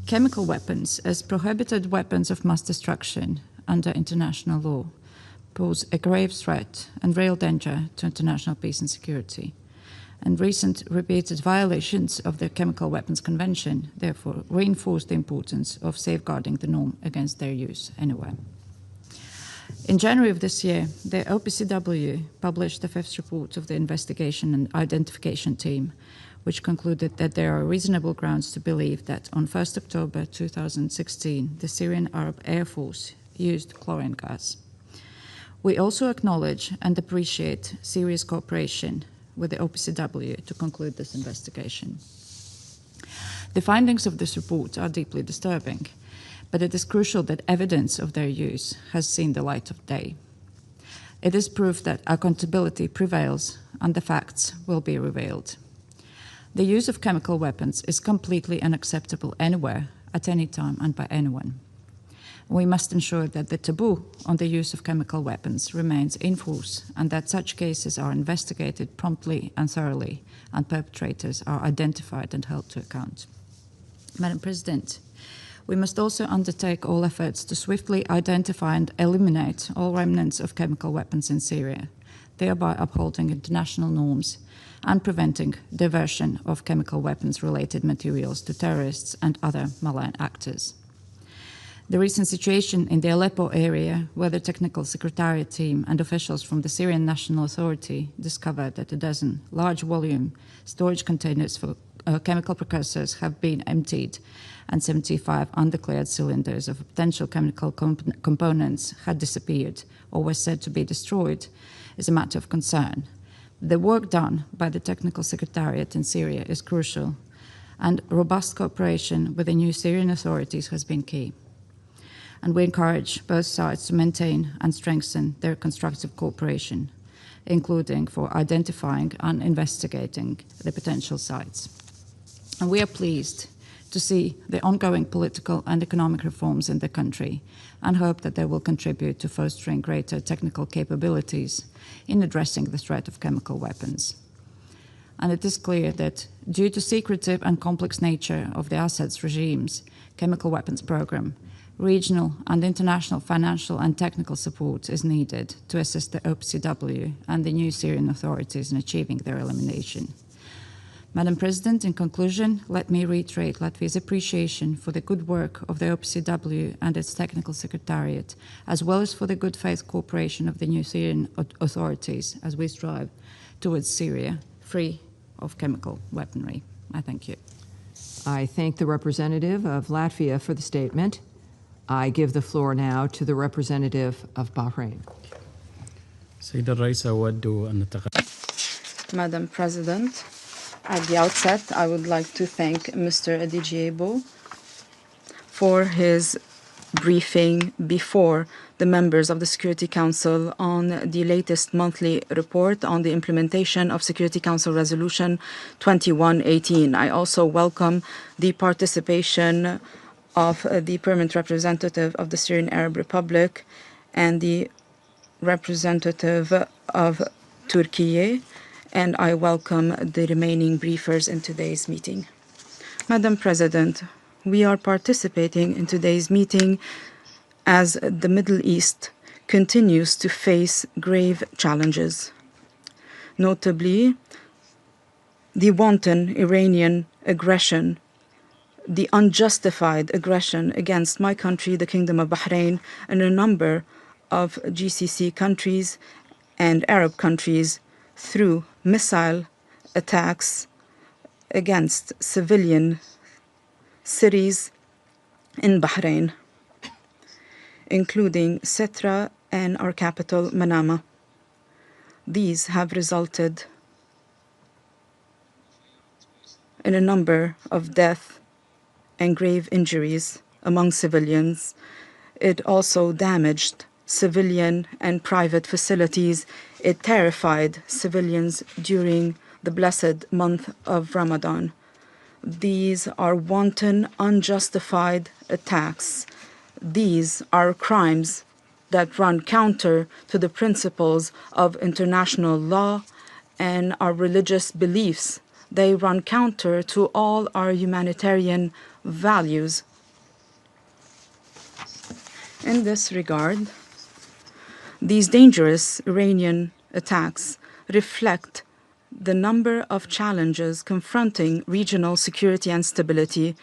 chemical weapons as prohibited weapons of mass destruction under international law pose a grave threat and real danger to international peace and security. And recent repeated violations of the Chemical Weapons Convention therefore reinforce the importance of safeguarding the norm against their use anywhere. In January of this year, the OPCW published the 5th report of the investigation and identification team, which concluded that there are reasonable grounds to believe that on 1st October 2016, the Syrian Arab Air Force used chlorine gas. We also acknowledge and appreciate Syria's cooperation with the OPCW to conclude this investigation. The findings of this report are deeply disturbing, but it is crucial that evidence of their use has seen the light of day. It is proof that accountability prevails and the facts will be revealed. The use of chemical weapons is completely unacceptable anywhere, at any time, and by anyone. We must ensure that the taboo on the use of chemical weapons remains in force and that such cases are investigated promptly and thoroughly and perpetrators are identified and held to account. Madam President, we must also undertake all efforts to swiftly identify and eliminate all remnants of chemical weapons in Syria, thereby upholding international norms and preventing diversion of chemical weapons-related materials to terrorists and other malign actors. The recent situation in the Aleppo area, where the Technical Secretariat team and officials from the Syrian National Authority discovered that a dozen large volume storage containers for chemical precursors have been emptied and 75 undeclared cylinders of potential chemical components had disappeared or were said to be destroyed, is a matter of concern. The work done by the Technical Secretariat in Syria is crucial, and robust cooperation with the new Syrian authorities has been key. And we encourage both sides to maintain and strengthen their constructive cooperation, including for identifying and investigating the potential sites. And we are pleased to see the ongoing political and economic reforms in the country and hope that they will contribute to fostering greater technical capabilities in addressing the threat of chemical weapons. And it is clear that due to secretive and complex nature of the Assad's regime's chemical weapons program, regional and international financial and technical support is needed to assist the OPCW and the new Syrian authorities in achieving their elimination. Madam President, in conclusion, let me reiterate Latvia's appreciation for the good work of the OPCW and its Technical Secretariat, as well as for the good faith cooperation of the new Syrian authorities as we strive towards Syria free of chemical weaponry. I thank you.
I thank the representative of Latvia for the statement. I give the floor now to the representative of Bahrain.
Madam President, at the outset, I would like to thank Mr. Edigiebo for his briefing before the members of the Security Council on the latest monthly report on the implementation of Security Council Resolution 2118. I also welcome the participation of the permanent representative of the Syrian Arab Republic and the representative of Turkey, and I welcome the remaining briefers in today's meeting. Madam President, we are participating in today's meeting as the Middle East continues to face grave challenges, notably the wanton Iranian aggression, the unjustified aggression against my country, the Kingdom of Bahrain, and a number of GCC countries and Arab countries through missile attacks against civilian cities in Bahrain, including Sitra and our capital, Manama. These have resulted in a number of deaths and grave injuries among civilians. It also damaged civilian and private facilities. It terrified civilians during the blessed month of Ramadan. These are wanton, unjustified attacks. These are crimes that run counter to the principles of international law and our religious beliefs. They run counter to all our humanitarian values. In this regard, these dangerous Iranian attacks reflect the number of challenges confronting regional security and stability.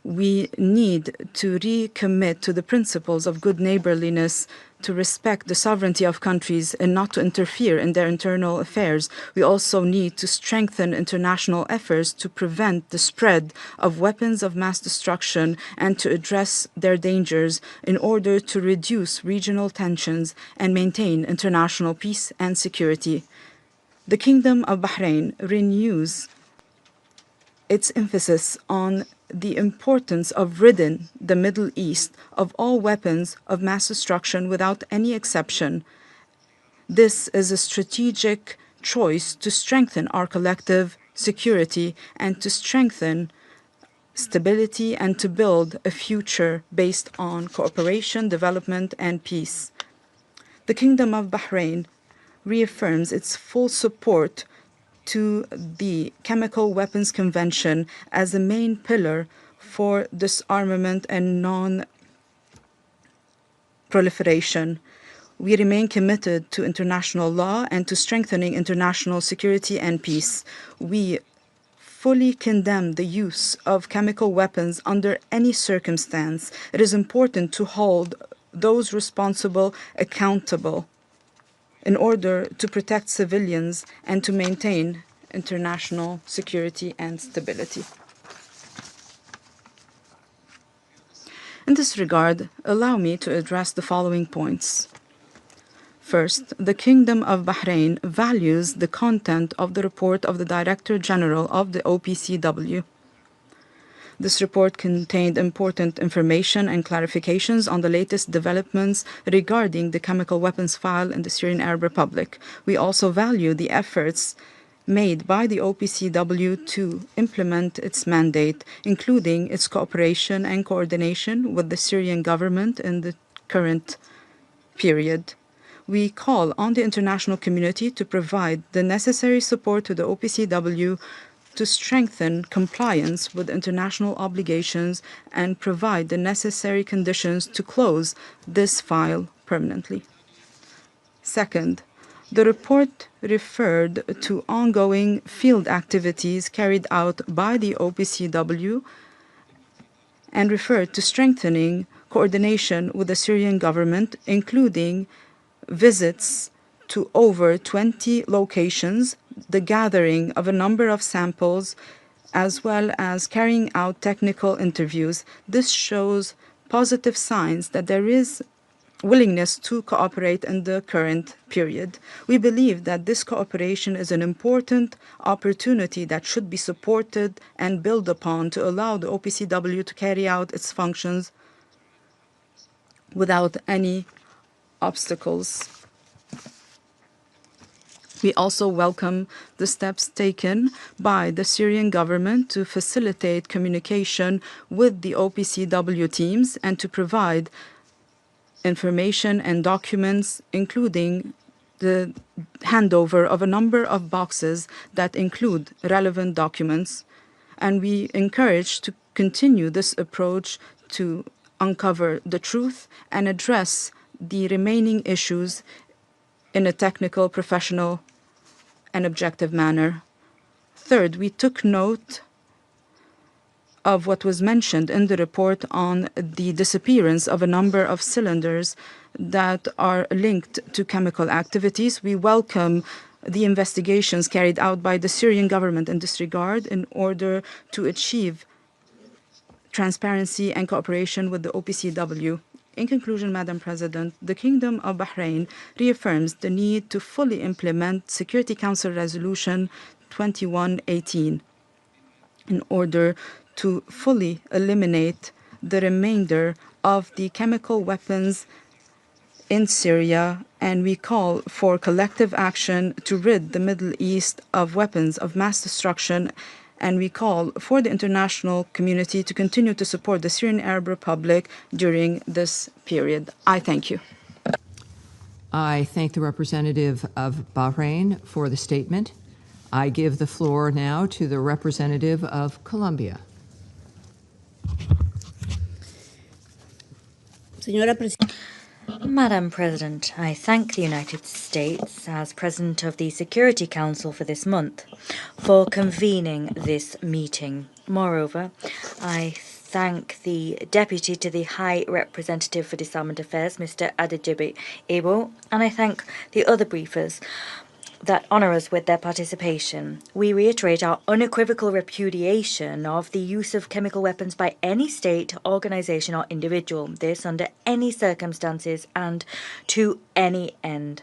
We need to recommit to the principles of good neighborliness, to respect the sovereignty of countries and not to interfere in their internal affairs. We also need to strengthen international efforts to prevent the spread of weapons of mass destruction and to address their dangers in order to reduce regional tensions and maintain international peace and security. The Kingdom of Bahrain renews its emphasis on the importance of ridding the Middle East of all weapons of mass destruction without any exception. This is a strategic choice to strengthen our collective security and to strengthen stability and to build a future based on cooperation, development, and peace. The Kingdom of Bahrain reaffirms its full support to the Chemical Weapons Convention as a main pillar for disarmament and non-proliferation. We remain committed to international law and to strengthening international security and peace. We fully condemn the use of chemical weapons under any circumstance. It is important to hold those responsible accountable in order to protect civilians and to maintain international security and stability. In this regard, allow me to address the following points. First, the Kingdom of Bahrain values the content of the report of the Director General of the OPCW. This report contained important information and clarifications on the latest developments regarding the chemical weapons file in the Syrian Arab Republic. We also value the efforts made by the OPCW to implement its mandate, including its cooperation and coordination with the Syrian government in the current period. We call on the international community to provide the necessary support to the OPCW to strengthen compliance with international obligations and provide the necessary conditions to close this file permanently. Second, the report referred to ongoing field activities carried out by the OPCW and referred to strengthening coordination with the Syrian government, including visits to over 20 locations, the gathering of a number of samples, as well as carrying out technical interviews. This shows positive signs that there is willingness to cooperate in the current period. We believe that this cooperation is an important opportunity that should be supported and built upon to allow the OPCW to carry out its functions without any obstacles. We also welcome the steps taken by the Syrian government to facilitate communication with the OPCW teams and to provide information and documents, including the handover of a number of boxes that include relevant documents. And we encourage to continue this approach to uncover the truth and address the remaining issues in a technical, professional, and objective manner. Third, we took note of what was mentioned in the report on the disappearance of a number of cylinders that are linked to chemical activities. We welcome the investigations carried out by the Syrian government in this regard in order to achieve transparency and cooperation with the OPCW. In conclusion, Madam President, the Kingdom of Bahrain reaffirms the need to fully implement Security Council Resolution 2118 in order to fully eliminate the remainder of the chemical weapons in Syria, and we call for collective action to rid the Middle East of weapons of mass destruction, and we call for the international community to continue to support the Syrian Arab Republic during this period. I thank you.
I thank the representative of Bahrain for the statement. I give the floor now to the representative of Colombia.
Madam President, I thank the United States, as President of the Security Council for this month, for convening this meeting. Moreover, I thank the Deputy to the High Representative for Disarmament Affairs, Mr. Adejibi Ebo, and I thank the other briefers that honour us with their participation. We reiterate our unequivocal repudiation of the use of chemical weapons by any state, organisation or individual, this under any circumstances and to any end.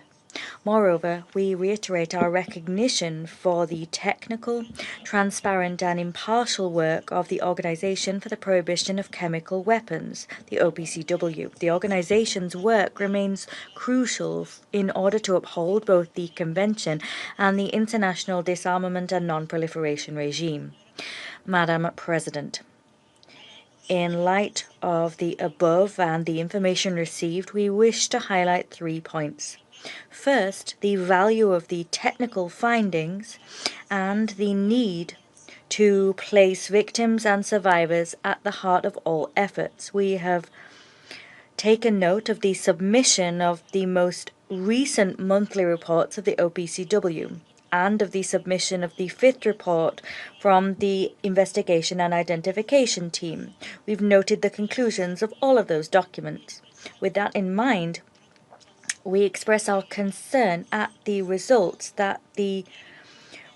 Moreover, we reiterate our recognition for the technical, transparent and impartial work of the Organization for the Prohibition of Chemical Weapons, the OPCW. The organization's work remains crucial in order to uphold both the Convention and the international disarmament and non-proliferation regime. Madam President, in light of the above and the information received, we wish to highlight 3 points. First, the value of the technical findings and the need to place victims and survivors at the heart of all efforts. We have taken note of the submission of the most recent monthly reports of the OPCW and of the submission of the 5th report from the Investigation and Identification Team. We've noted the conclusions of all of those documents. With that in mind, we express our concern at the results that the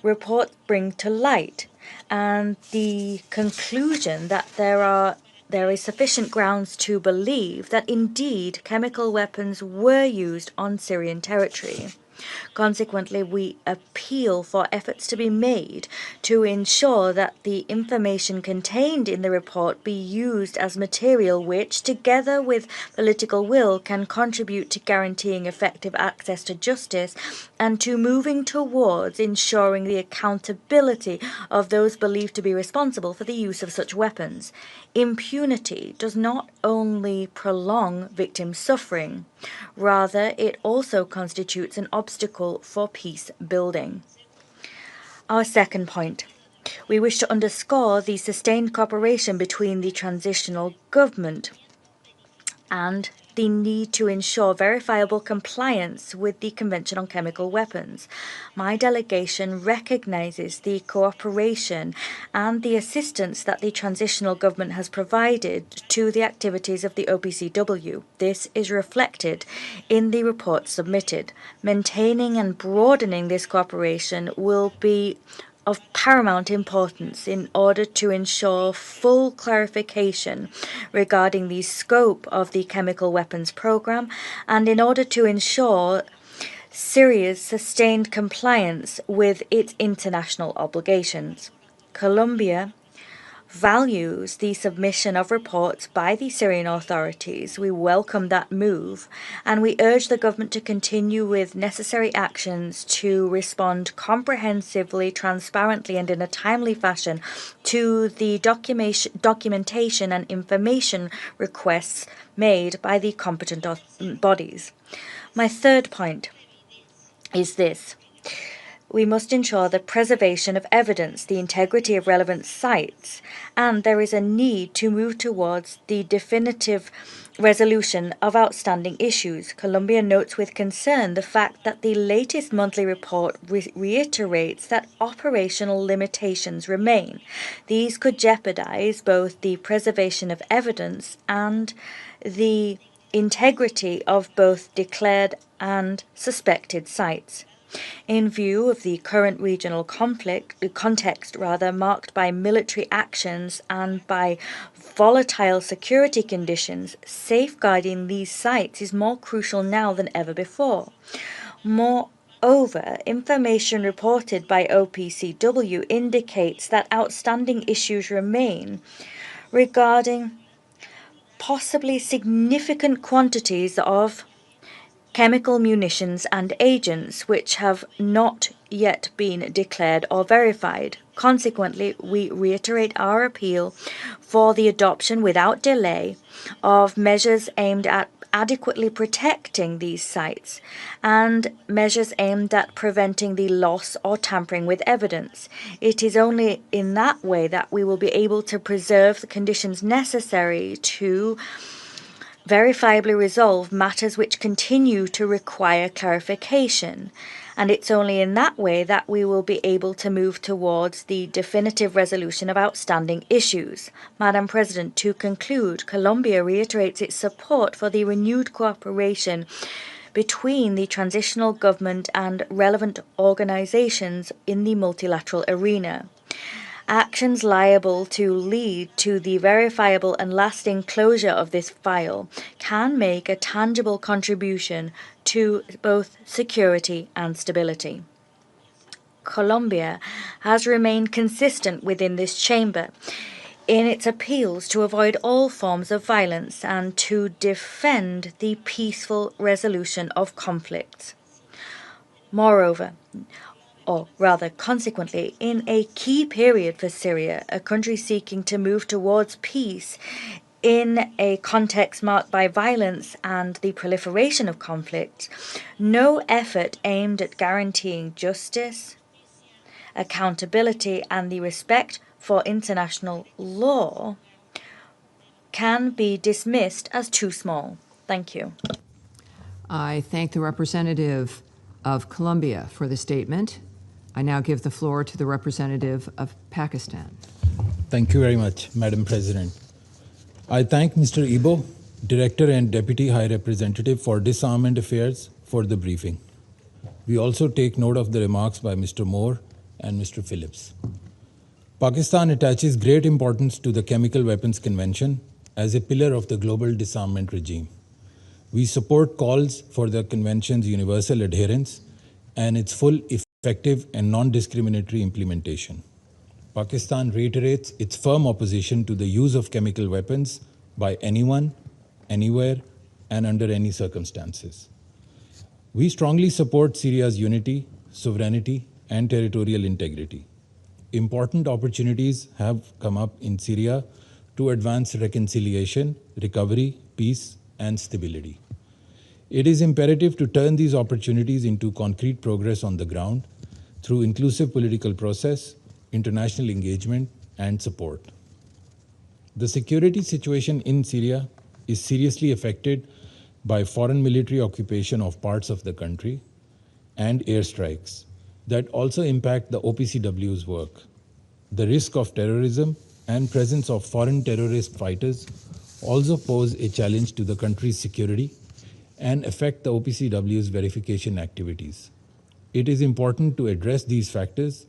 report bring to light and the conclusion that there is sufficient grounds to believe that indeed chemical weapons were used on Syrian territory. Consequently, we appeal for efforts to be made to ensure that the information contained in the report be used as material which, together with political will, can contribute to guaranteeing effective access to justice and to moving towards ensuring the accountability of those believed to be responsible for the use of such weapons. Impunity does not only prolong victim suffering, rather it also constitutes an obstacle for peace building. Our second point. We wish to underscore the sustained cooperation between the transitional government and the need to ensure verifiable compliance with the Convention on Chemical Weapons. My delegation recognizes the cooperation and the assistance that the transitional government has provided to the activities of the OPCW. This is reflected in the report submitted. Maintaining and broadening this cooperation will be of paramount importance in order to ensure full clarification regarding the scope of the chemical weapons program and in order to ensure Syria's sustained compliance with its international obligations. Colombia values the submission of reports by the Syrian authorities. We welcome that move, and we urge the government to continue with necessary actions to respond comprehensively, transparently, and in a timely fashion to the documentation and information requests made by the competent bodies. My third point is this. We must ensure the preservation of evidence, the integrity of relevant sites, and there is a need to move towards the definitive resolution of outstanding issues. Colombia notes with concern the fact that the latest monthly report reiterates that operational limitations remain. These could jeopardize both the preservation of evidence and the integrity of both declared and suspected sites. In view of the current regional context marked by military actions and by volatile security conditions, safeguarding these sites is more crucial now than ever before. Moreover, information reported by OPCW indicates that outstanding issues remain regarding possibly significant quantities of chemical munitions and agents which have not yet been declared or verified. Consequently, we reiterate our appeal for the adoption without delay of measures aimed at adequately protecting these sites and measures aimed at preventing the loss or tampering with evidence. It is only in that way that we will be able to preserve the conditions necessary to verifiably resolve matters which continue to require clarification, and it's only in that way that we will be able to move towards the definitive resolution of outstanding issues. Madam President, to conclude, Colombia reiterates its support for the renewed cooperation between the transitional government and relevant organizations in the multilateral arena. Actions liable to lead to the verifiable and lasting closure of this file can make a tangible contribution to both security and stability. Colombia has remained consistent within this chamber in its appeals to avoid all forms of violence and to defend the peaceful resolution of conflicts. Moreover, or rather consequently, in a key period for Syria, a country seeking to move towards peace in a context marked by violence and the proliferation of conflicts, no effort aimed at guaranteeing justice, accountability, and the respect for international law can be dismissed as too small. Thank you.
I thank the representative of Colombia for the statement. I now give the floor to the representative of Pakistan.
Thank you very much, Madam President. I thank Mr. Ibo, Director and Deputy High Representative for Disarmament Affairs, for the briefing. We also take note of the remarks by Mr. Moore and Mr. Phillips. Pakistan attaches great importance to the Chemical Weapons Convention as a pillar of the global disarmament regime. We support calls for the Convention's universal adherence and its full, effective and non-discriminatory implementation. Pakistan reiterates its firm opposition to the use of chemical weapons by anyone, anywhere, and under any circumstances. We strongly support Syria's unity, sovereignty, and territorial integrity. Important opportunities have come up in Syria to advance reconciliation, recovery, peace, and stability. It is imperative to turn these opportunities into concrete progress on the ground through inclusive political process, international engagement, and support. The security situation in Syria is seriously affected by foreign military occupation of parts of the country and airstrikes that also impact the OPCW's work. The risk of terrorism and presence of foreign terrorist fighters also pose a challenge to the country's security and affect the OPCW's verification activities. It is important to address these factors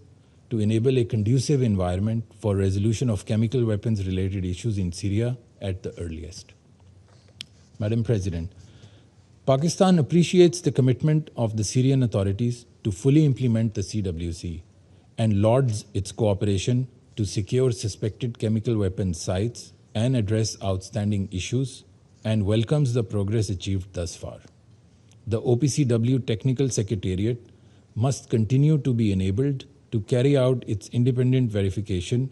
to enable a conducive environment for resolution of chemical weapons-related issues in Syria at the earliest. Madam President, Pakistan appreciates the commitment of the Syrian authorities to fully implement the CWC and lauds its cooperation to secure suspected chemical weapons sites and address outstanding issues, and welcomes the progress achieved thus far. The OPCW Technical Secretariat must continue to be enabled to carry out its independent verification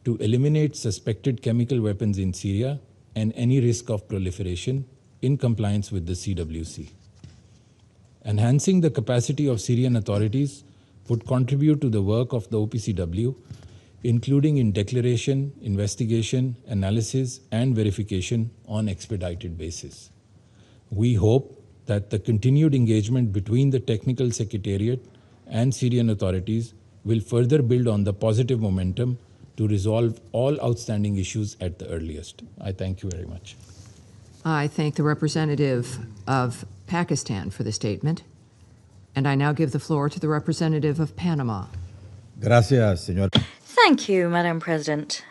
to eliminate suspected chemical weapons in Syria and any risk of proliferation in compliance with the CWC. Enhancing the capacity of Syrian authorities would contribute to the work of the OPCW, including in declaration, investigation, analysis, and verification on expedited basis. We hope that the continued engagement between the Technical Secretariat and Syrian authorities will further build on the positive momentum to resolve all outstanding issues at the earliest. I thank you very much.
I thank the representative of Pakistan for the statement, and I now give the floor to the representative of Panama.
Gracias, señor.
Thank you, Madam President.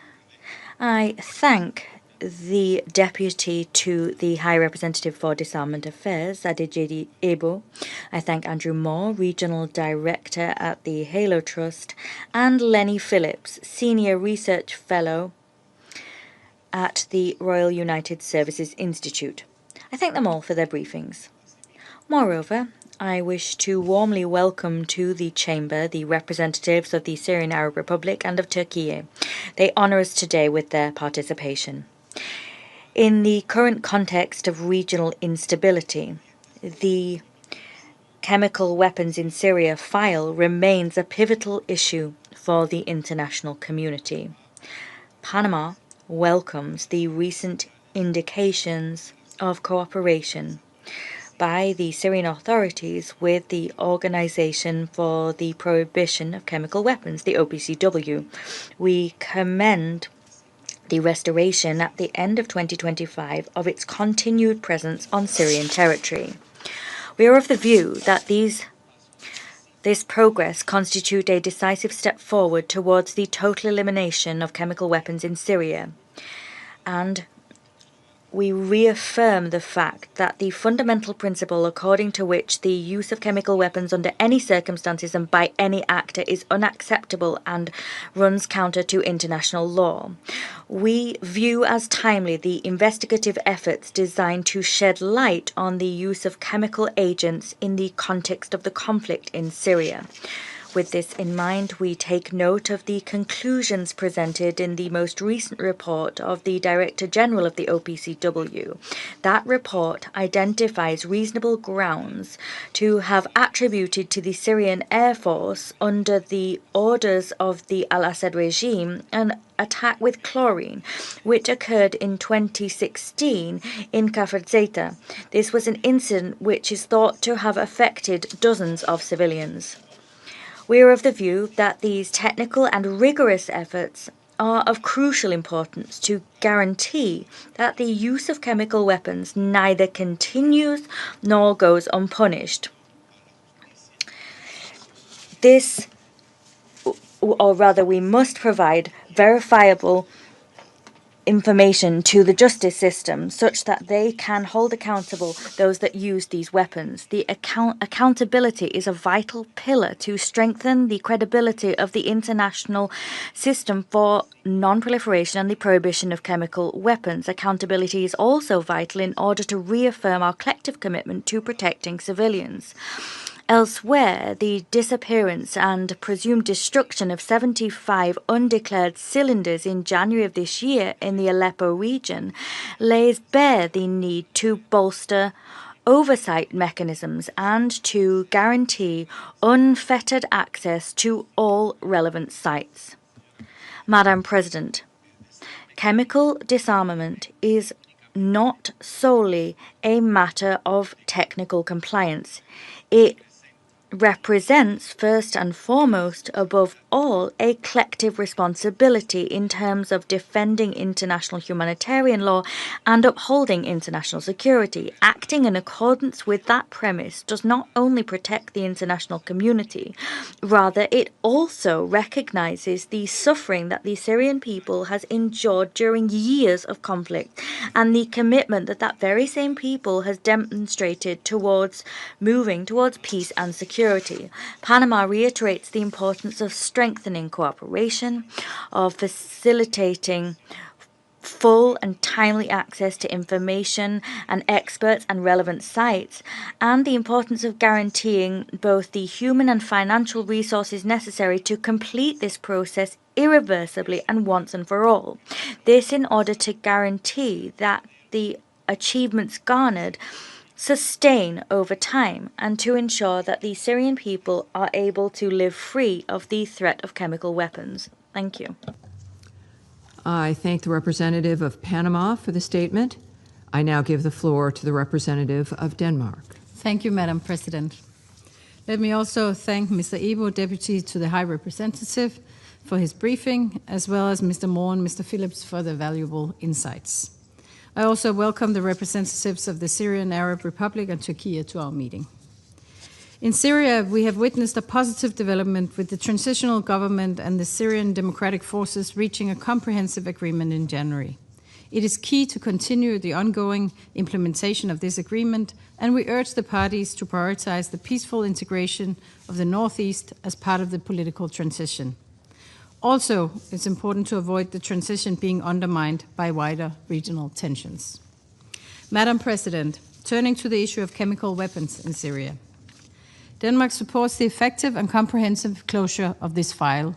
I thank the Deputy to the High Representative for Disarmament Affairs, Adejide Ebo. I thank Andrew Moore, Regional Director at the Halo Trust, and Lenny Phillips, Senior Research Fellow at the Royal United Services Institute. I thank them all for their briefings. Moreover, I wish to warmly welcome to the Chamber the representatives of the Syrian Arab Republic and of Turkey. They honour us today with their participation. In the current context of regional instability, the chemical weapons in Syria file remains a pivotal issue for the international community. Panama welcomes the recent indications of cooperation by the Syrian authorities with the Organization for the Prohibition of Chemical Weapons, the OPCW. We commend the restoration at the end of 2025 of its continued presence on Syrian territory. We are of the view that this progress constitutes a decisive step forward towards the total elimination of chemical weapons in Syria, and we reaffirm the fact that the fundamental principle according to which the use of chemical weapons under any circumstances and by any actor is unacceptable and runs counter to international law. We view as timely the investigative efforts designed to shed light on the use of chemical agents in the context of the conflict in Syria. With this in mind, we take note of the conclusions presented in the most recent report of the Director General of the OPCW. That report identifies reasonable grounds to have attributed to the Syrian Air Force, under the orders of the Al-Assad regime, an attack with chlorine, which occurred in 2016 in Kafr Zeta. This was an incident which is thought to have affected dozens of civilians. We are of the view that these technical and rigorous efforts are of crucial importance to guarantee that the use of chemical weapons neither continues nor goes unpunished. This, or rather, we must provide verifiable information to the justice system such that they can hold accountable those that use these weapons. The accountability is a vital pillar to strengthen the credibility of the international system for non-proliferation and the prohibition of chemical weapons. Accountability is also vital in order to reaffirm our collective commitment to protecting civilians. Elsewhere, the disappearance and presumed destruction of 75 undeclared cylinders in January of this year in the Aleppo region lays bare the need to bolster oversight mechanisms and to guarantee unfettered access to all relevant sites. Madam President, chemical disarmament is not solely a matter of technical compliance. It represents, first and foremost, above all, a collective responsibility in terms of defending international humanitarian law and upholding international security. Acting in accordance with that premise does not only protect the international community, rather it also recognizes the suffering that the Syrian people has endured during years of conflict and the commitment that that very same people has demonstrated towards moving towards peace and security. Panama reiterates the importance of strengthening cooperation, of facilitating full and timely access to information and experts and relevant sites, and the importance of guaranteeing both the human and financial resources necessary to complete this process irreversibly and once and for all. This in order to guarantee that the achievements garnered sustain over time and to ensure that the Syrian people are able to live free of the threat of chemical weapons. Thank you.
I thank the representative of Panama for the statement. I now give the floor to the representative of Denmark.
Thank you, Madam President. Let me also thank Mr. Ebo, Deputy to the High Representative, for his briefing, as well as Mr. Moore and Mr. Phillips for their valuable insights. I also welcome the representatives of the Syrian Arab Republic and Turkey to our meeting. In Syria, we have witnessed a positive development with the transitional government and the Syrian Democratic Forces reaching a comprehensive agreement in January. It is key to continue the ongoing implementation of this agreement, and we urge the parties to prioritize the peaceful integration of the Northeast as part of the political transition. Also, it's important to avoid the transition being undermined by wider regional tensions. Madam President, turning to the issue of chemical weapons in Syria. Denmark supports the effective and comprehensive closure of this file,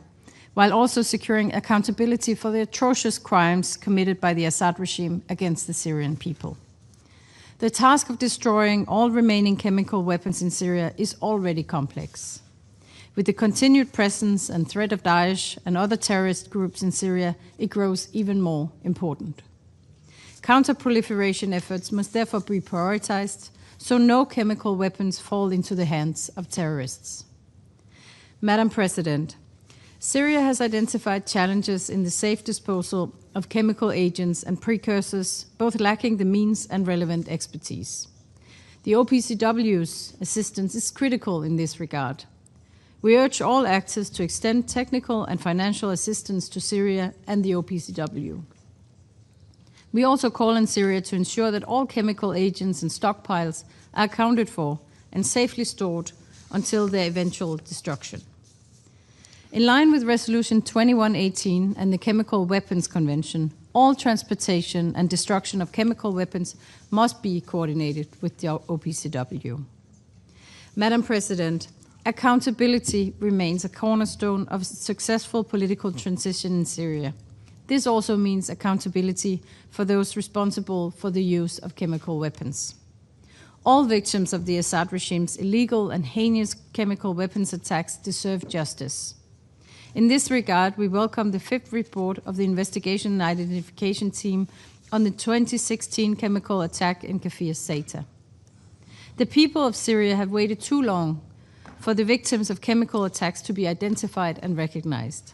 while also securing accountability for the atrocious crimes committed by the Assad regime against the Syrian people. The task of destroying all remaining chemical weapons in Syria is already complex. With the continued presence and threat of Daesh and other terrorist groups in Syria, it grows even more important. Counter-proliferation efforts must therefore be prioritized so no chemical weapons fall into the hands of terrorists. Madam President, Syria has identified challenges in the safe disposal of chemical agents and precursors, both lacking the means and relevant expertise. The OPCW's assistance is critical in this regard. We urge all actors to extend technical and financial assistance to Syria and the OPCW. We also call on Syria to ensure that all chemical agents and stockpiles are accounted for and safely stored until their eventual destruction. In line with Resolution 2118 and the Chemical Weapons Convention, all transportation and destruction of chemical weapons must be coordinated with the OPCW. Madam President, accountability remains a cornerstone of a successful political transition in Syria. This also means accountability for those responsible for the use of chemical weapons. All victims of the Assad regime's illegal and heinous chemical weapons attacks deserve justice. In this regard, we welcome the fifth report of the Investigation and Identification Team on the 2016 chemical attack in Kafir Sata. The people of Syria have waited too long for the victims of chemical attacks to be identified and recognized.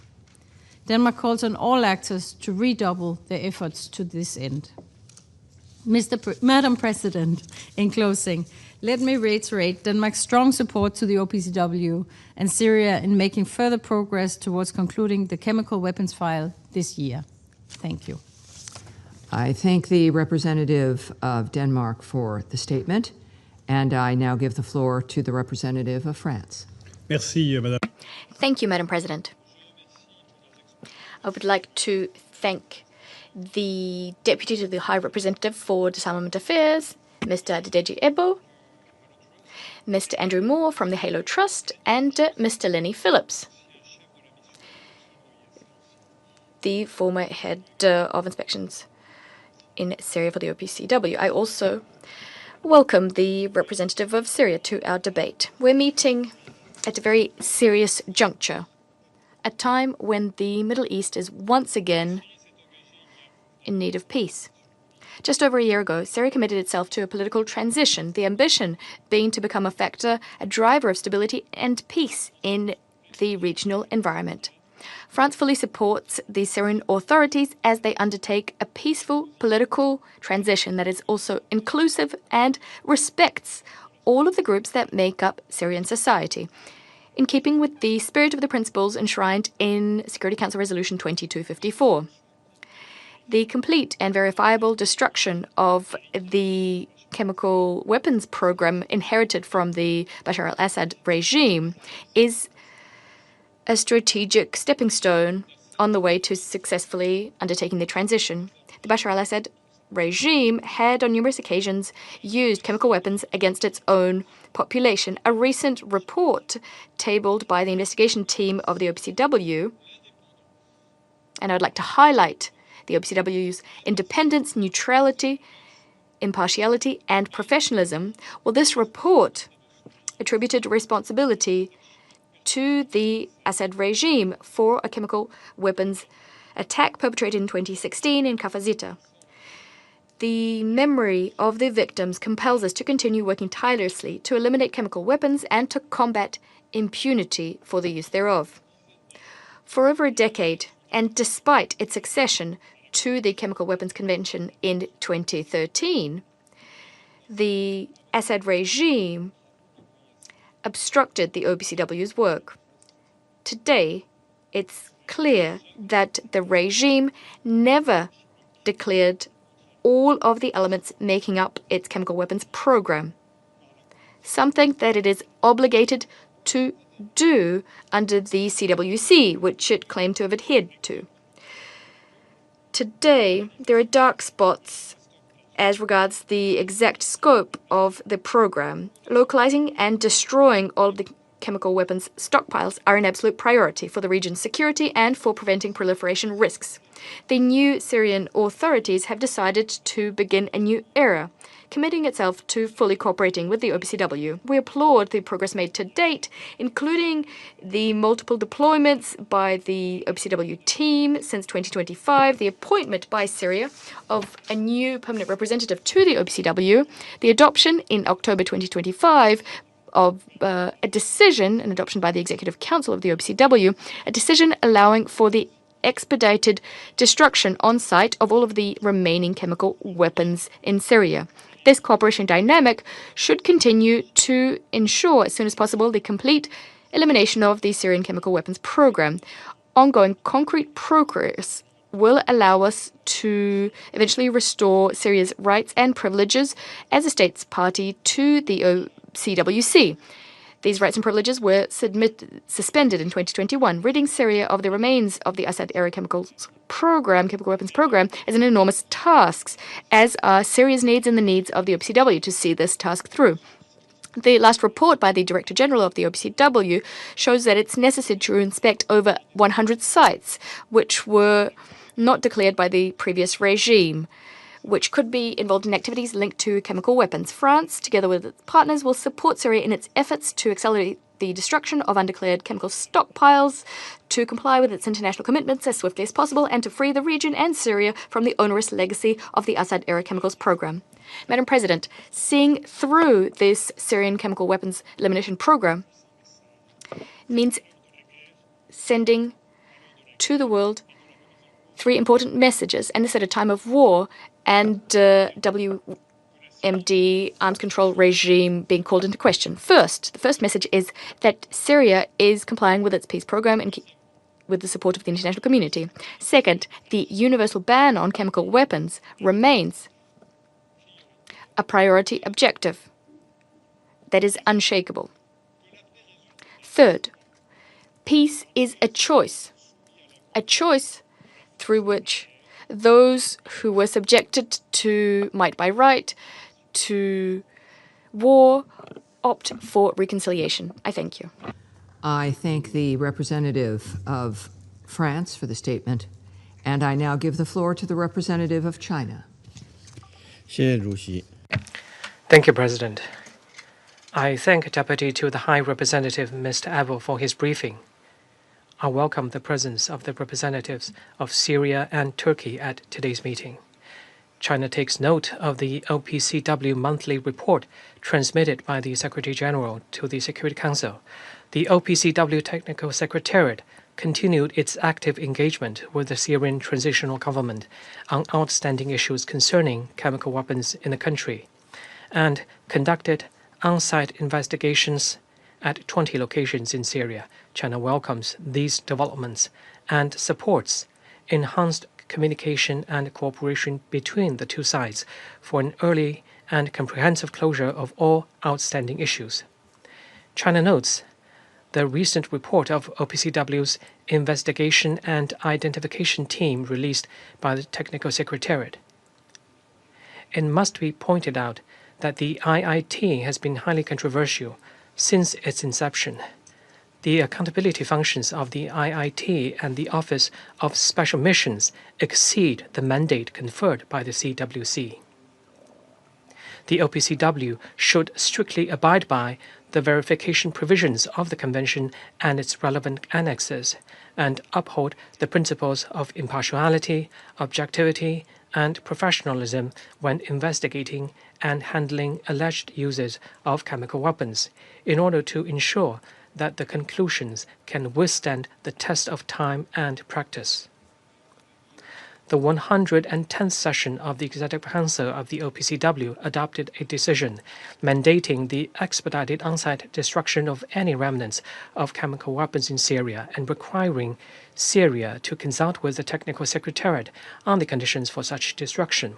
Denmark calls on all actors to redouble their efforts to this end. Madam President, in closing, let me reiterate Denmark's strong support to the OPCW and Syria in making further progress towards concluding the chemical weapons file this year. Thank you.
I thank the representative of Denmark for the statement, and I now give the floor to the representative of France.
Merci, Madame.
Thank you, Madam President. I would like to thank the Deputy to the High Representative for Disarmament Affairs, Mr. Adedeji Ebo, Mr. Andrew Moore from the Halo Trust, and Mr. Lenny Phillips, the former head of inspections in Syria for the OPCW. I also welcome the representative of Syria to our debate. We're meeting at a very serious juncture, a time when the Middle East is once again in need of peace. Just over a year ago, Syria committed itself to a political transition, the ambition being to become a factor, a driver of stability and peace in the regional environment. France fully supports the Syrian authorities as they undertake a peaceful political transition that is also inclusive and respects all of the groups that make up Syrian society, in keeping with the spirit of the principles enshrined in Security Council Resolution 2254. The complete and verifiable destruction of the chemical weapons program inherited from the Bashar al-Assad regime is a strategic stepping stone on the way to successfully undertaking the transition. The Bashar al-Assad regime had on numerous occasions used chemical weapons against its own population. A recent report tabled by the investigation team of the OPCW, and I'd like to highlight the OPCW's independence, neutrality, impartiality, and professionalism. Well, this report attributed responsibility to the Assad regime for a chemical weapons attack perpetrated in 2016 in Kafir Sata. The memory of the victims compels us to continue working tirelessly to eliminate chemical weapons and to combat impunity for the use thereof. For over a decade, and despite its accession to the Chemical Weapons Convention in 2013, the Assad regime obstructed the OPCW's work. Today, it's clear that the regime never declared all of the elements making up its chemical weapons program, something that it is obligated to do under the CWC, which it claimed to have adhered to. Today, there are dark spots as regards the exact scope of the program. Localizing and destroying all of the chemical weapons stockpiles are an absolute priority for the region's security and for preventing proliferation risks. The new Syrian authorities have decided to begin a new era, committing itself to fully cooperating with the OPCW. We applaud the progress made to date, including the multiple deployments by the OPCW team since 2025, the appointment by Syria of a new permanent representative to the OPCW, the adoption in October 2025 of an adoption by the Executive Council of the OPCW, a decision allowing for the expedited destruction on site of all of the remaining chemical weapons in Syria. This cooperation dynamic should continue to ensure, as soon as possible, the complete elimination of the Syrian chemical weapons program. Ongoing concrete progress will allow us to eventually restore Syria's rights and privileges as a states party to the OCWC. These rights and privileges were suspended in 2021, ridding Syria of the remains of the Assad-era chemical weapons program, is an enormous task, as are Syria's needs and the needs of the OPCW to see this task through. The last report by the Director General of the OPCW shows that it's necessary to inspect over 100 sites, which were not declared by the previous regime, which could be involved in activities linked to chemical weapons. France, together with its partners, will support Syria in its efforts to accelerate the destruction of undeclared chemical stockpiles, to comply with its international commitments as swiftly as possible, and to free the region and Syria from the onerous legacy of the Assad-era chemicals program. Madam President, seeing through this Syrian chemical weapons elimination program means sending to the world 3 important messages, and this at a time of war and WMD arms control regime being called into question. First, the first message is that Syria is complying with its peace program and with the support of the international community. Second, the universal ban on chemical weapons remains a priority objective that is unshakable. Third, peace is a choice through which those who were subjected to might by right, to war, opt for reconciliation. I thank you.
I thank the representative of France for the statement, and I now give the floor to the representative of China.
Thank you, President. I thank Deputy to the High Representative, Mr. Abel, for his briefing. I welcome the presence of the representatives of Syria and Turkey at today's meeting. China takes note of the OPCW monthly report transmitted by the Secretary General to the Security Council. The OPCW Technical Secretariat continued its active engagement with the Syrian transitional government on outstanding issues concerning chemical weapons in the country, and conducted on-site investigations at 20 locations in Syria. China welcomes these developments and supports enhanced communication and cooperation between the two sides for an early and comprehensive closure of all outstanding issues. China notes the recent report of OPCW's investigation and identification team released by the Technical Secretariat. It must be pointed out that the IIT has been highly controversial since its inception. The accountability functions of the IIT and the Office of Special Missions exceed the mandate conferred by the CWC. The OPCW should strictly abide by the verification provisions of the Convention and its relevant annexes, and uphold the principles of impartiality, objectivity, and professionalism when investigating and handling alleged uses of chemical weapons, in order to ensure that the conclusions can withstand the test of time and practice. The 110th session of the Executive Council of the OPCW adopted a decision mandating the expedited on-site destruction of any remnants of chemical weapons in Syria and requiring Syria to consult with the Technical Secretariat on the conditions for such destruction.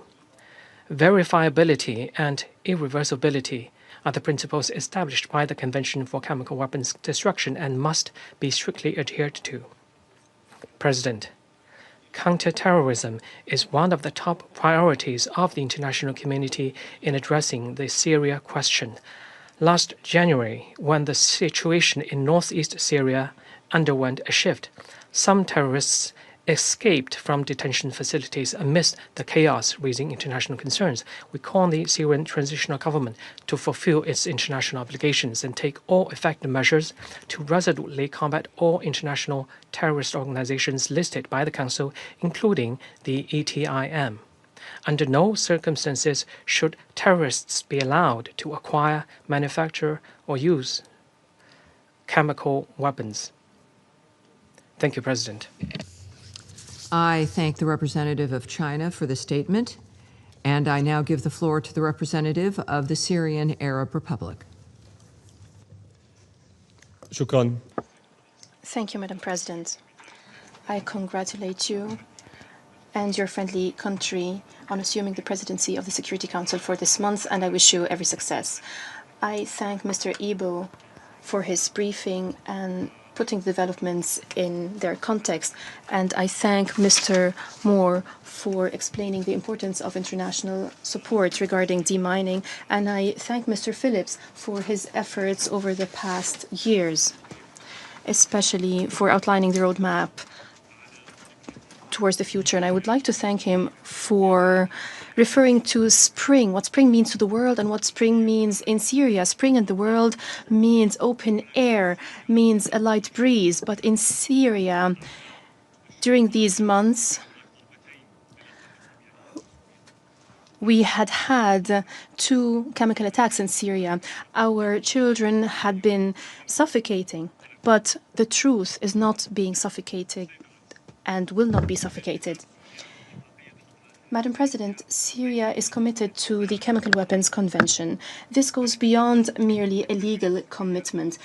Verifiability and irreversibility are the principles established by the Convention for Chemical Weapons Destruction and must be strictly adhered to. President, counterterrorism is one of the top priorities of the international community in addressing the Syria question. Last January, when the situation in northeast Syria underwent a shift, some terrorists escaped from detention facilities amidst the chaos, raising international concerns. We call on the Syrian transitional government to fulfill its international obligations and take all effective measures to resolutely combat all international terrorist organizations listed by the Council, including the ETIM. Under no circumstances should terrorists be allowed to acquire, manufacture, or use chemical weapons. Thank you, President.
I thank the representative of China for the statement, and I now give the floor to the representative of the Syrian Arab Republic.
Shukran. Thank you, Madam President. I congratulate you and your friendly country on assuming the presidency of the Security Council for this month, and I wish you every success. I thank Mr. Ibo for his briefing and putting developments in their context, and I thank Mr. Moore for explaining the importance of international support regarding demining, and I thank Mr. Phillips for his efforts over the past years, especially for outlining the roadmap towards the future. And I would like to thank him for referring to spring, what spring means to the world and what spring means in Syria. Spring in the world means open air, means a light breeze. But in Syria, during these months, we had 2 chemical attacks in Syria. Our children had been suffocating, but the truth is not being suffocated and will not be suffocated. Madam President, Syria is committed to the Chemical Weapons Convention. This goes beyond merely a legal commitment.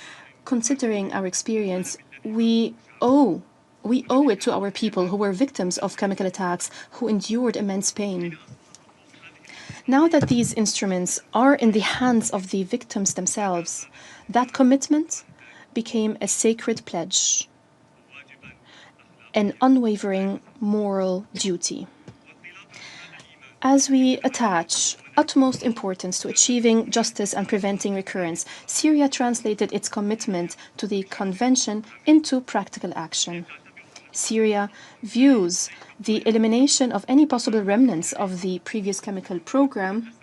Considering our experience, we owe it to our people who were victims of chemical attacks, who endured immense pain. Now that these instruments are in the hands of the victims themselves, that commitment became a sacred pledge, an unwavering moral duty. As we attach utmost importance to achieving justice and preventing recurrence, Syria translated its commitment to the Convention into practical action. Syria views the elimination of any possible remnants of the previous chemical program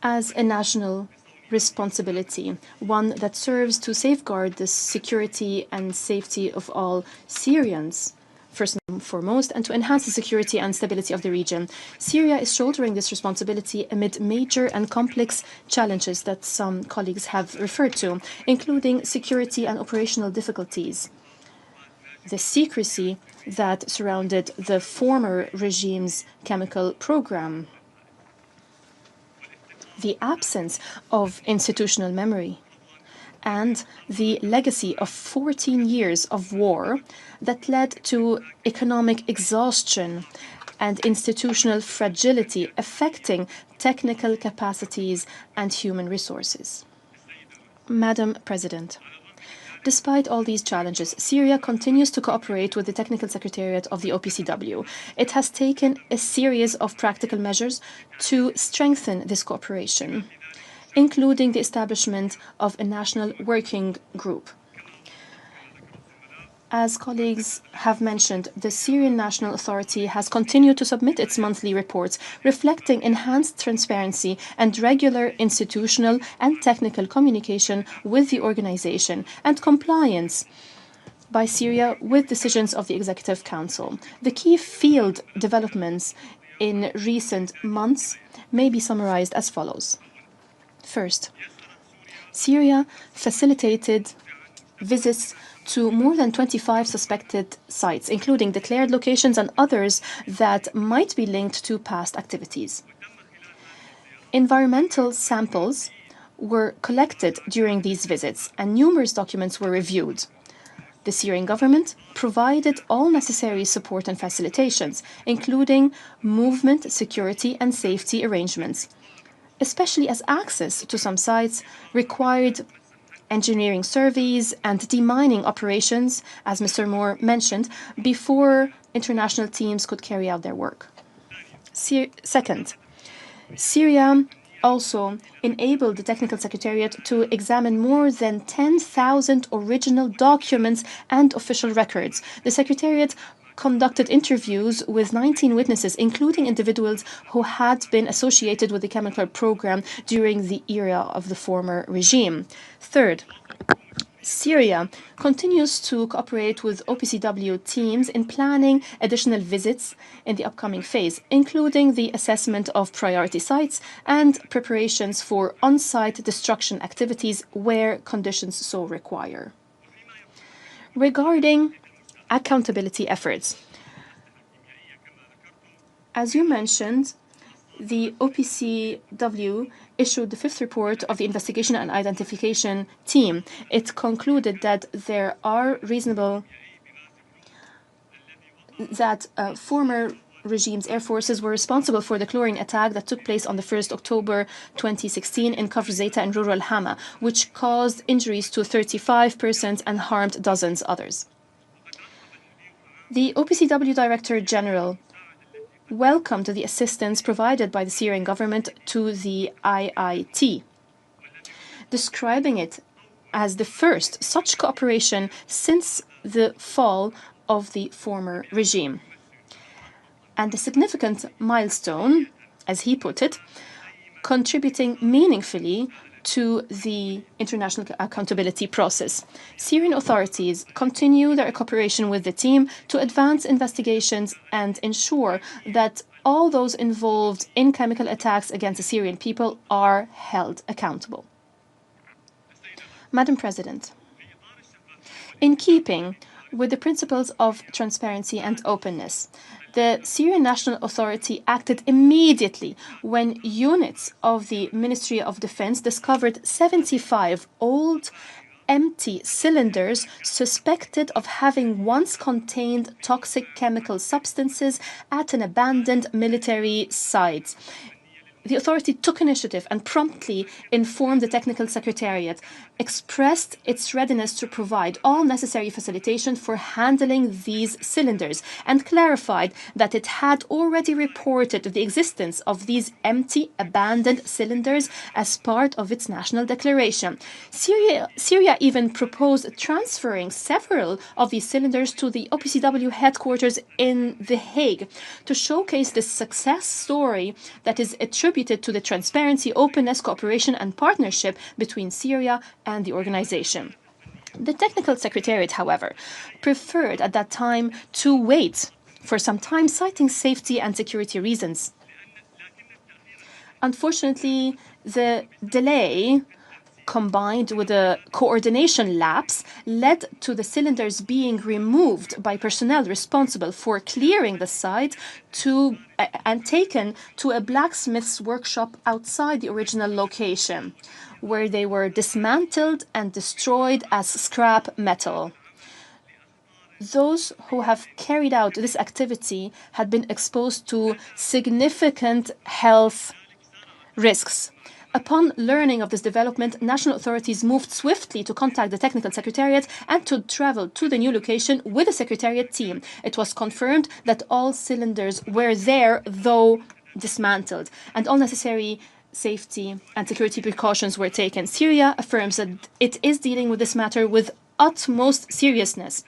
as a national responsibility, one that serves to safeguard the security and safety of all Syrians, first and foremost, and to enhance the security and stability of the region. Syria is shouldering this responsibility amid major and complex challenges that some colleagues have referred to, including security and operational difficulties, the secrecy that surrounded the former regime's chemical program, the absence of institutional memory, and the legacy of 14 years of war that led to economic exhaustion and institutional fragility affecting technical capacities and human resources. Madam President, despite all these challenges, Syria continues to cooperate with the Technical Secretariat of the OPCW. It has taken a series of practical measures to strengthen this cooperation, including the establishment of a national working group. As colleagues have mentioned, the Syrian National Authority has continued to submit its monthly reports, reflecting enhanced transparency and regular institutional and technical communication with the organization and compliance by Syria with decisions of the Executive Council. The key field developments in recent months may be summarized as follows. First, Syria facilitated visits to more than 25 suspected sites, including declared locations and others that might be linked to past activities. Environmental samples were collected during these visits, and numerous documents were reviewed. The Syrian government provided all necessary support and facilitations, including movement, security, and safety arrangements, especially as access to some sites required engineering surveys and demining operations, as Mr. Moore mentioned, before international teams could carry out their work. Second, Syria also enabled the Technical Secretariat to examine more than 10,000 original documents and official records. The Secretariat conducted interviews with 19 witnesses, including individuals who had been associated with the chemical program during the era of the former regime. Third, Syria continues to cooperate with OPCW teams in planning additional visits in the upcoming phase, including the assessment of priority sites and preparations for on-site destruction activities where conditions so require. Regarding accountability efforts, as you mentioned, the OPCW issued the 5th report of the investigation and identification team. It concluded that there are reasonable that former regime's air forces were responsible for the chlorine attack that took place on the 1st October 2016 in Kafr Zeta and rural Hama, which caused injuries to 35 persons and harmed dozens others. The OPCW Director General welcomed the assistance provided by the Syrian government to the IIT, describing it as the first such cooperation since the fall of the former regime, and a significant milestone, as he put it, contributing meaningfully to the international accountability process. Syrian authorities continue their cooperation with the team to advance investigations and ensure that all those involved in chemical attacks against the Syrian people are held accountable. Madam President, in keeping with the principles of transparency and openness, the Syrian National Authority acted immediately when units of the Ministry of Defense discovered 75 old, empty cylinders suspected of having once contained toxic chemical substances at an abandoned military site. The authority took initiative and promptly informed the Technical Secretariat, expressed its readiness to provide all necessary facilitation for handling these cylinders, and clarified that it had already reported the existence of these empty, abandoned cylinders as part of its national declaration. Syria even proposed transferring several of these cylinders to the OPCW headquarters in The Hague to showcase the success story that is attributed to the transparency, openness, cooperation, and partnership between Syria and the organization. The Technical Secretariat, however, preferred at that time to wait for some time, citing safety and security reasons. Unfortunately, the delay combined with a coordination lapse led to the cylinders being removed by personnel responsible for clearing the site and taken to a blacksmith's workshop outside the original location, where they were dismantled and destroyed as scrap metal. Those who have carried out this activity had been exposed to significant health risks. Upon learning of this development, national authorities moved swiftly to contact the Technical Secretariat and to travel to the new location with the Secretariat team. It was confirmed that all cylinders were there, though dismantled, and all necessary safety and security precautions were taken. Syria affirms that it is dealing with this matter with utmost seriousness.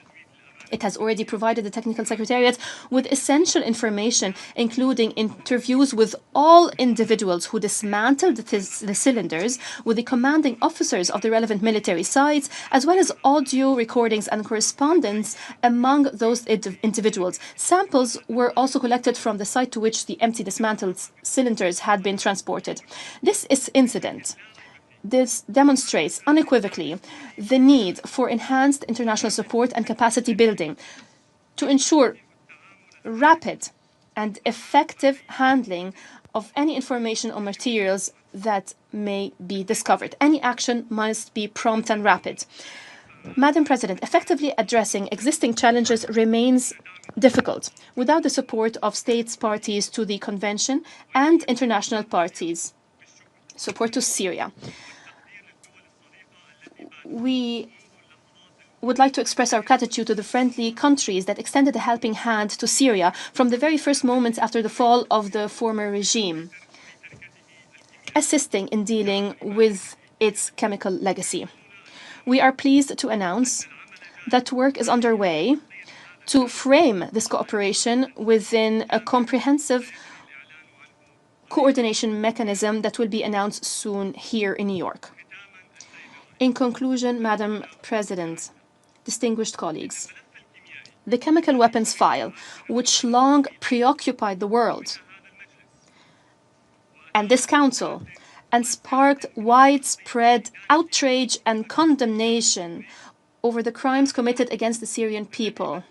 It has already provided the Technical Secretariat with essential information, including interviews with all individuals who dismantled the cylinders, with the commanding officers of the relevant military sites, as well as audio recordings and correspondence among those individuals. Samples were also collected from the site to which the empty dismantled cylinders had been transported. This incident demonstrates unequivocally the need for enhanced international support and capacity building to ensure rapid and effective handling of any information or materials that may be discovered. Any action must be prompt and rapid. Madam President, effectively addressing existing challenges remains difficult without the support of states parties to the Convention and international parties. Support to Syria. We would like to express our gratitude to the friendly countries that extended a helping hand to Syria from the very first moments after the fall of the former regime, assisting in dealing with its chemical legacy. We are pleased to announce that work is underway to frame this cooperation within a comprehensive coordination mechanism that will be announced soon here in New York. In conclusion, Madam President, distinguished colleagues, the chemical weapons file, which long preoccupied the world and this Council, and sparked widespread outrage and condemnation over the crimes committed against the Syrian people.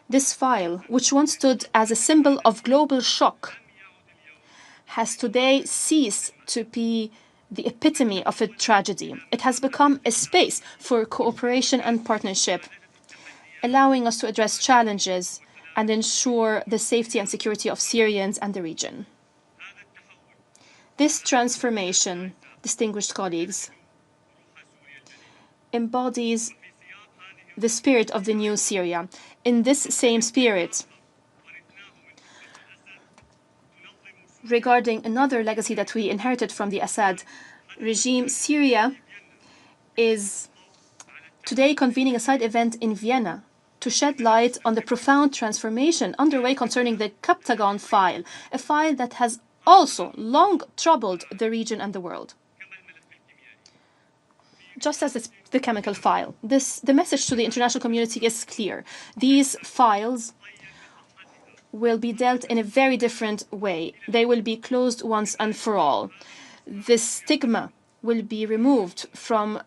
This file, which once stood as a symbol of global shock, has today ceased to be the epitome of a tragedy. It has become a space for cooperation and partnership, allowing us to address challenges and ensure the safety and security of Syrians and the region. This transformation, distinguished colleagues, embodies the spirit of the new Syria. In this same spirit, regarding another legacy that we inherited from the Assad regime, Syria is today convening a side event in Vienna to shed light on the profound transformation underway concerning the Captagon file, a file that has also long troubled the region and the world. Just as the chemical file, the message to the international community is clear. These files will be dealt in a very different way. They will be closed once and for all. The stigma will be removed from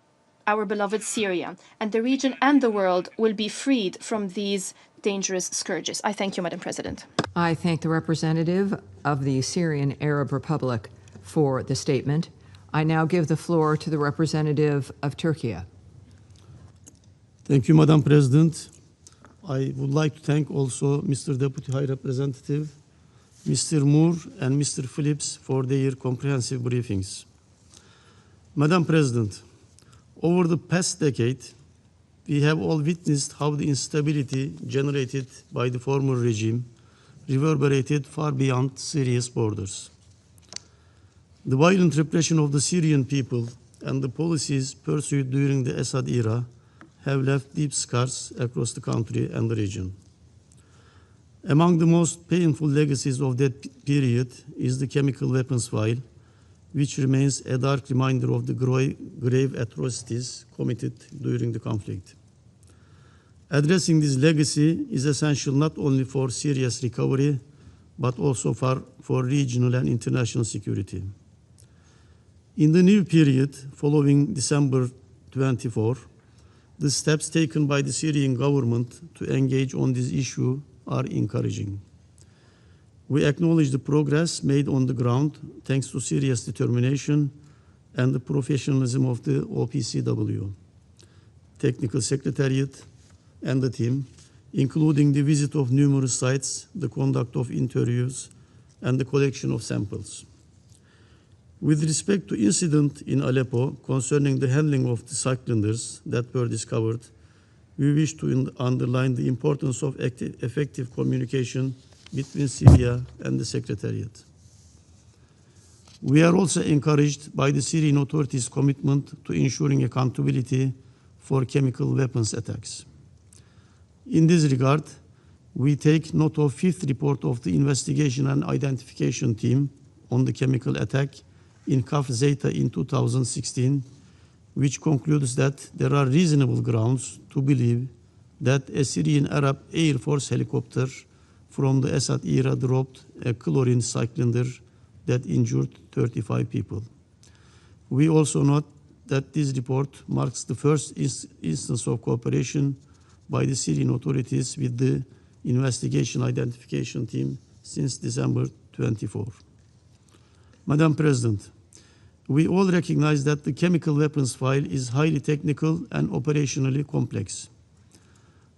our beloved Syria, and the region and the world will be freed from these dangerous scourges. I thank you, Madam President.
I thank the representative of the Syrian Arab Republic for the statement. I now give the floor to the representative of Turkey.
Thank you, Madam President. I would like to thank also Mr. Deputy High Representative, Mr. Moore, and Mr. Phillips for their comprehensive briefings. Madam President, over the past decade, we have all witnessed how the instability generated by the former regime reverberated far beyond Syria's borders. The violent repression of the Syrian people and the policies pursued during the Assad era have left deep scars across the country and the region. Among the most painful legacies of that period is the chemical weapons file, which remains a dark reminder of the grave atrocities committed during the conflict. Addressing this legacy is essential not only for Syria's recovery, but also for regional and international security. In the new period following December 24, the steps taken by the Syrian government to engage on this issue are encouraging. We acknowledge the progress made on the ground thanks to Syria's determination and the professionalism of the OPCW, Technical Secretariat, and the team, including the visit of numerous sites, the conduct of interviews, and the collection of samples. With respect to incident in Aleppo concerning the handling of the cylinders that were discovered, we wish to underline the importance of effective communication between Syria and the Secretariat. We are also encouraged by the Syrian authorities' commitment to ensuring accountability for chemical weapons attacks. In this regard, we take note of fifth report of the investigation and identification team on the chemical attack in Kafr Zeta in 2016, which concludes that there are reasonable grounds to believe that a Syrian Arab Air Force helicopter from the Assad era dropped a chlorine cylinder that injured 35 people. We also note that this report marks the first instance of cooperation by the Syrian authorities with the investigation identification team since December 24. Madam President, we all recognize that the chemical weapons file is highly technical and operationally complex.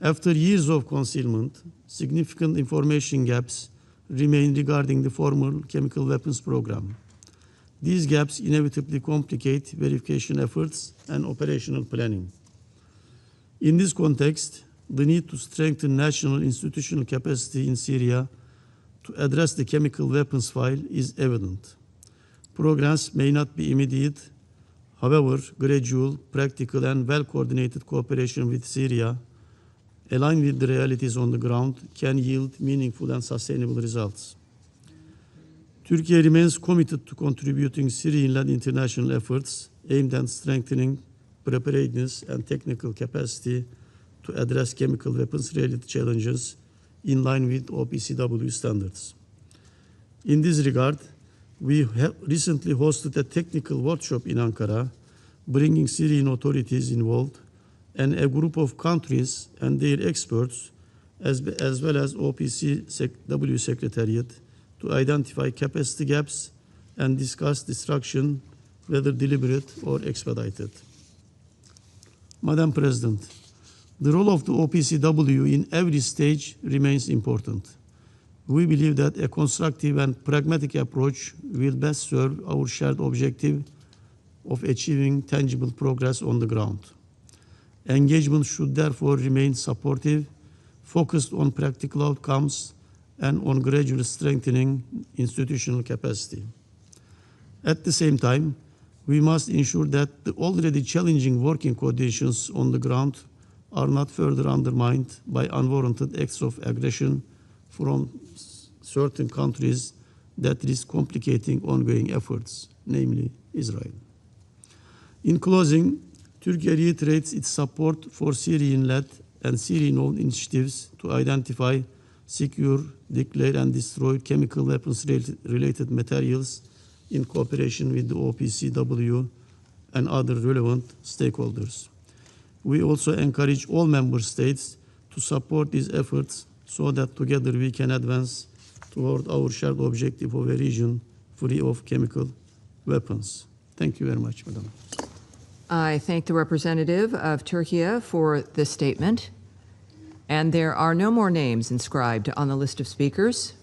After years of concealment, significant information gaps remain regarding the former chemical weapons program. These gaps inevitably complicate verification efforts and operational planning. In this context, the need to strengthen national institutional capacity in Syria to address the chemical weapons file is evident. Progress may not be immediate. However, gradual, practical, and well-coordinated cooperation with Syria, aligned with the realities on the ground, can yield meaningful and sustainable results. Turkey remains committed to contributing Syrian-led international efforts aimed at strengthening preparedness and technical capacity to address chemical weapons-related challenges in line with OPCW standards. In this regard, we have recently hosted a technical workshop in Ankara, bringing Syrian authorities involved and a group of countries and their experts, as well as OPCW Secretariat, to identify capacity gaps and discuss destruction, whether deliberate or expedited. Madam President, The role of the OPCW in every stage remains important. We believe that a constructive and pragmatic approach will best serve our shared objective of achieving tangible progress on the ground. Engagement should therefore remain supportive, focused on practical outcomes, and on gradually strengthening institutional capacity. At the same time, we must ensure that the already challenging working conditions on the ground are not further undermined by unwarranted acts of aggression from certain countries that risk complicating ongoing efforts, namely Israel. In closing, Turkey reiterates its support for Syrian-led and Syrian-owned initiatives to identify, secure, declare, and destroy chemical weapons-related materials in cooperation with the OPCW and other relevant stakeholders. We also encourage all member states to support these efforts so that together we can advance toward our shared objective of a region free of chemical weapons. Thank you very much, Madam.
I thank the representative of Turkey for this statement. And there are no more names inscribed on the list of speakers.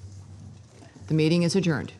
The meeting is adjourned.